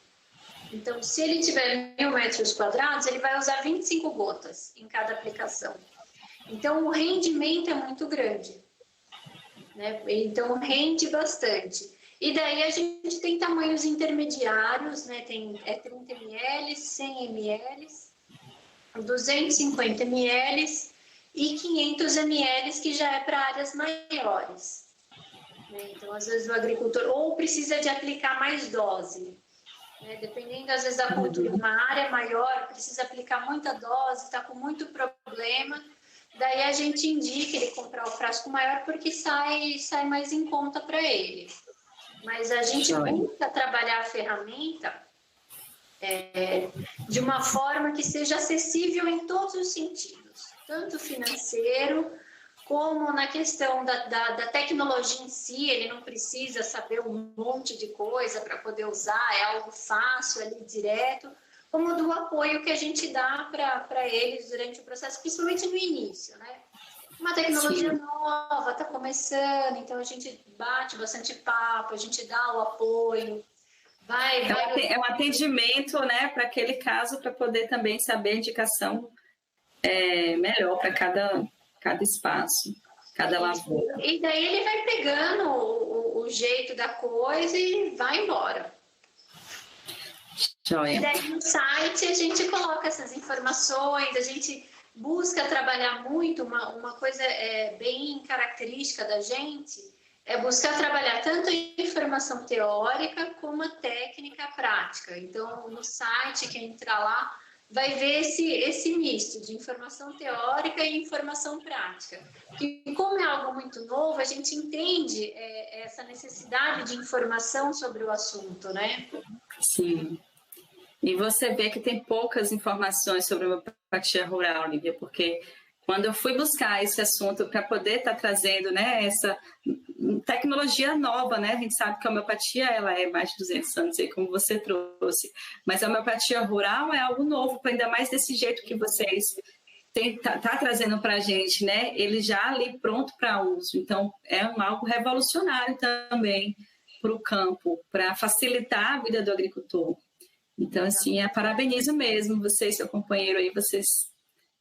[SPEAKER 2] Então, se ele tiver 1.000 metros quadrados, ele vai usar 25 gotas em cada aplicação. Então, o rendimento é muito grande, né? Então, rende bastante. E daí a gente tem tamanhos intermediários, né? Tem 30 ml, 100 ml, 250 ml e 500 ml, que já é para áreas maiores. Né? Então, às vezes o agricultor ou precisa de aplicar mais dose, né? Dependendo, às vezes, da cultura, uma área maior, precisa aplicar muita dose, está com muito problema, daí a gente indica ele comprar o frasco maior, porque sai mais em conta para ele. Mas a gente busca trabalhar a ferramenta de uma forma que seja acessível em todos os sentidos, tanto financeiro, como na questão da tecnologia em si. Ele não precisa saber um monte de coisa para poder usar, é algo fácil, ali direto, como do apoio que a gente dá para eles durante o processo, principalmente no início, né? Uma tecnologia nova, está começando, então a gente bate bastante papo, a gente dá o apoio.
[SPEAKER 1] É um atendimento, né, para aquele caso, para poder também saber a indicação melhor para cada espaço, cada lavoura.
[SPEAKER 2] E daí ele vai pegando o jeito da coisa e vai embora.
[SPEAKER 1] Joia.
[SPEAKER 2] E daí no site a gente coloca essas informações, a gente busca trabalhar muito, uma coisa bem característica da gente, é buscar trabalhar tanto a informação teórica como a técnica prática. Então, no site, quem entrar lá, vai ver esse misto de informação teórica e informação prática. E como é algo muito novo, a gente entende essa necessidade de informação sobre o assunto, né?
[SPEAKER 1] Sim. E você vê que tem poucas informações sobre a homeopatia rural, Lívia, porque quando eu fui buscar esse assunto para poder estar trazendo, né, essa tecnologia nova, né? A gente sabe que a homeopatia ela é mais de 200 anos, aí, como você trouxe, mas a homeopatia rural é algo novo, ainda mais desse jeito que vocês tá trazendo para a gente, né? Ele já ali pronto para uso. Então, é algo revolucionário também para o campo, para facilitar a vida do agricultor. Então, assim, parabenizo mesmo você e seu companheiro aí, vocês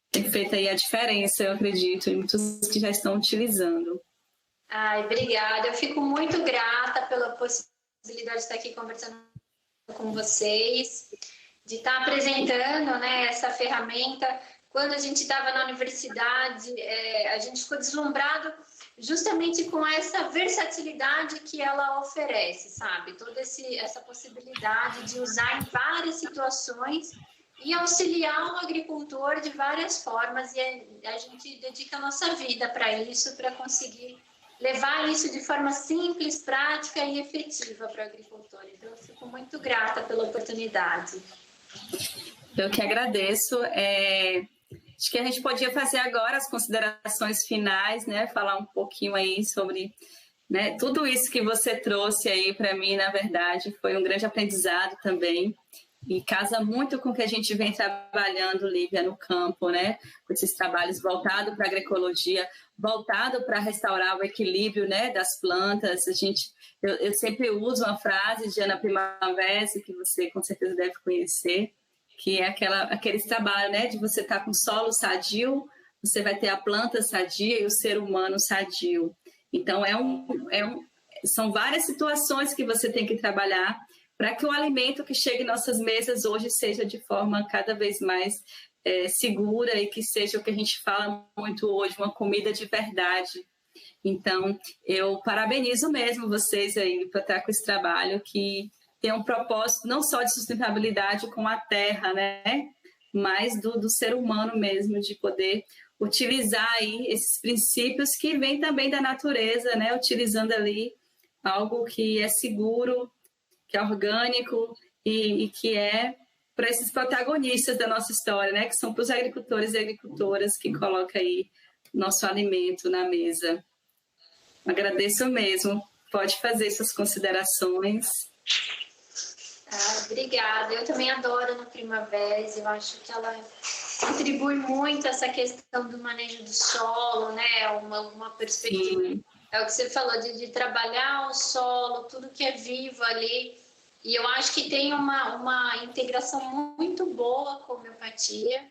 [SPEAKER 1] têm feito aí a diferença, eu acredito, e muitos que já estão utilizando.
[SPEAKER 2] Ai, obrigada. Eu fico muito grata pela possibilidade de estar aqui conversando com vocês, de estar apresentando, né, essa ferramenta. Quando a gente estava na universidade, a gente ficou deslumbrado justamente com essa versatilidade que ela oferece, sabe? Toda essa possibilidade de usar em várias situações e auxiliar o agricultor de várias formas, e a gente dedica a nossa vida para isso, para conseguir levar isso de forma simples, prática e efetiva para o agricultor. Então, eu fico muito grata pela oportunidade.
[SPEAKER 1] Eu que agradeço. Acho que a gente podia fazer agora as considerações finais, né? Falar um pouquinho aí sobre, né, tudo isso que você trouxe aí para mim, na verdade, foi um grande aprendizado também. E casa muito com o que a gente vem trabalhando, Lívia, no campo, né? Com esses trabalhos voltados para a agroecologia, voltado para restaurar o equilíbrio, né, das plantas. Eu sempre uso uma frase de Ana Primavera, que você com certeza deve conhecer, que é aquele trabalho, né, de você estar com o solo sadio, você vai ter a planta sadia e o ser humano sadio. Então, são várias situações que você tem que trabalhar para que o alimento que chega em nossas mesas hoje seja de forma cada vez mais segura e que seja o que a gente fala muito hoje, uma comida de verdade. Então, eu parabenizo mesmo vocês aí para estar com esse trabalho que tem um propósito não só de sustentabilidade com a terra, né? Mas do ser humano mesmo, de poder utilizar aí esses princípios que vêm também da natureza, né? Utilizando ali algo que é seguro, que é orgânico e que é para esses protagonistas da nossa história, né? Que são para os agricultores e agricultoras que colocam aí nosso alimento na mesa. Agradeço mesmo. Pode fazer suas considerações.
[SPEAKER 2] Obrigada. Eu também adoro no Primavera. Eu acho que ela contribui muito essa questão do manejo do solo, né? Uma perspectiva. Sim. É o que você falou, de trabalhar o solo, tudo que é vivo ali. E eu acho que tem uma integração muito boa com a homeopatia.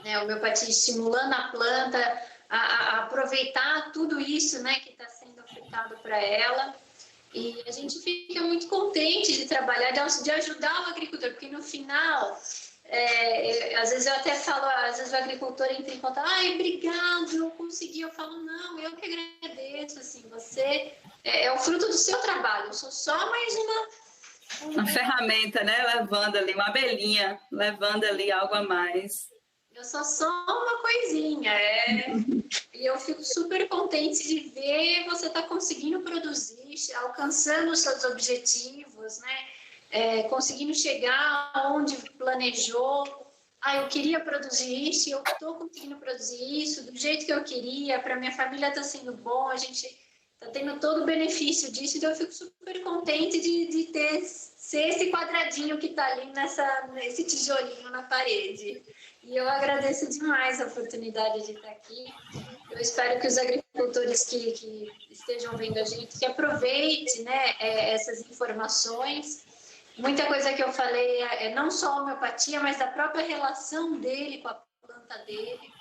[SPEAKER 2] Né? A homeopatia estimulando a planta a aproveitar tudo isso, né, que está sendo ofertado para ela. E a gente fica muito contente de trabalhar, de ajudar o agricultor, porque no final, às vezes eu até falo, às vezes o agricultor entra em contato, obrigado, eu consegui. Eu falo, não, eu que agradeço, assim, você é o fruto do seu trabalho, eu sou só mais
[SPEAKER 1] uma ferramenta, né, levando ali, uma abelhinha, levando ali algo a mais.
[SPEAKER 2] Eu sou só uma coisinha, E eu fico super contente de ver você tá conseguindo produzir, alcançando os seus objetivos, né? Conseguindo chegar onde planejou. Eu queria produzir isso e eu estou conseguindo produzir isso do jeito que eu queria, para minha família está sendo bom, a gente está tendo todo o benefício disso, então eu fico super contente de ser esse quadradinho que está ali nesse tijolinho na parede. E eu agradeço demais a oportunidade de estar aqui. Eu espero que os agricultores que estejam vendo a gente, que aproveitem, né, essas informações. Muita coisa que eu falei é não só a homeopatia, mas da própria relação dele com a planta dele.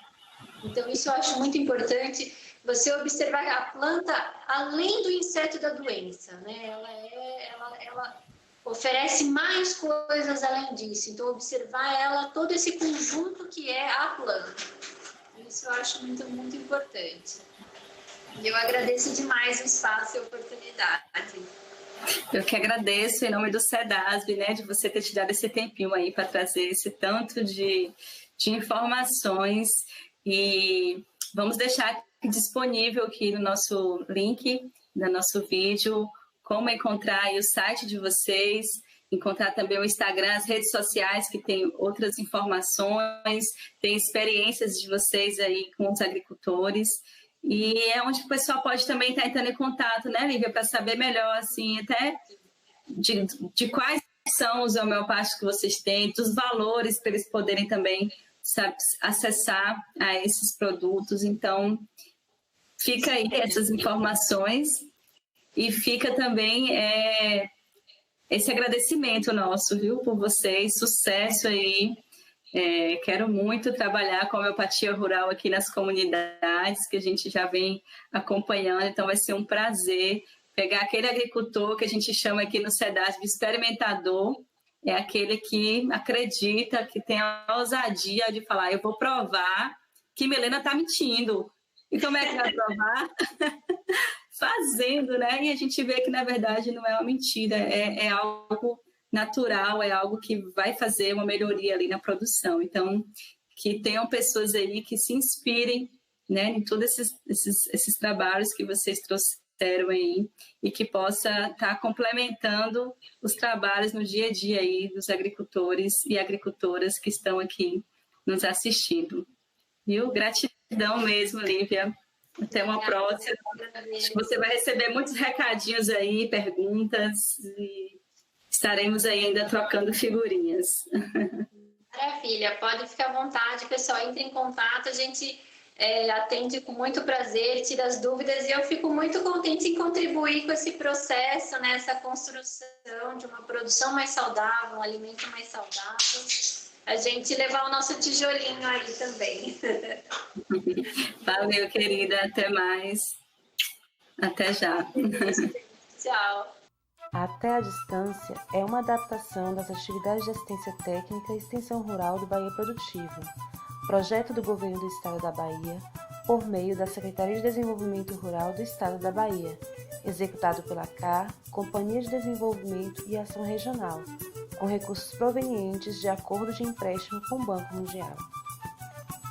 [SPEAKER 2] Então, isso eu acho muito importante, você observar a planta além do inseto da doença, né? Ela oferece mais coisas além disso. Então, observar ela, todo esse conjunto que é a planta. Isso eu acho muito, muito importante. E eu agradeço demais o espaço e a oportunidade.
[SPEAKER 1] Eu que agradeço em nome do SEDASB, né, de você ter te dado esse tempinho aí para trazer esse tanto de informações. E vamos deixar disponível aqui no nosso link, no nosso vídeo, como encontrar aí o site de vocês, encontrar também o Instagram, as redes sociais que tem outras informações, tem experiências de vocês aí com os agricultores. E é onde o pessoal pode também estar entrando em contato, né, Lívia, para saber melhor, assim, até de quais são os homeopáticos que vocês têm, dos valores para eles poderem também acessar a esses produtos. Então, fica aí essas informações e fica também esse agradecimento nosso, viu, por vocês, sucesso aí. Quero muito trabalhar com a homeopatia rural aqui nas comunidades que a gente já vem acompanhando, então vai ser um prazer pegar aquele agricultor que a gente chama aqui no SEDASB de experimentador, é aquele que acredita, que tem a ousadia de falar, eu vou provar que Milena está mentindo. E como é que vai provar? Fazendo, né? E a gente vê que, na verdade, não é uma mentira, é algo natural, é algo que vai fazer uma melhoria ali na produção. Então, que tenham pessoas aí que se inspirem, né, em todos esses trabalhos que vocês trouxeram aí e que possa estar complementando os trabalhos no dia a dia aí dos agricultores e agricultoras que estão aqui nos assistindo. Viu? Gratidão mesmo, Lívia. Até uma próxima. Acho que você vai receber muitos recadinhos aí, perguntas, e estaremos aí ainda trocando figurinhas.
[SPEAKER 2] Maravilha, pode ficar à vontade, pessoal, entre em contato, a gente atende com muito prazer, tira as dúvidas, e eu fico muito contente em contribuir com esse processo, né, essa construção de uma produção mais saudável, um alimento mais saudável, a gente levar o nosso tijolinho aí também.
[SPEAKER 1] Valeu, querida, até mais. Até já.
[SPEAKER 2] Tchau.
[SPEAKER 3] Até a Distância é uma adaptação das atividades de assistência técnica e extensão rural do Bahia Produtiva, projeto do Governo do Estado da Bahia, por meio da Secretaria de Desenvolvimento Rural do Estado da Bahia, executado pela CAR, Companhia de Desenvolvimento e Ação Regional, com recursos provenientes de acordo de empréstimo com o Banco Mundial.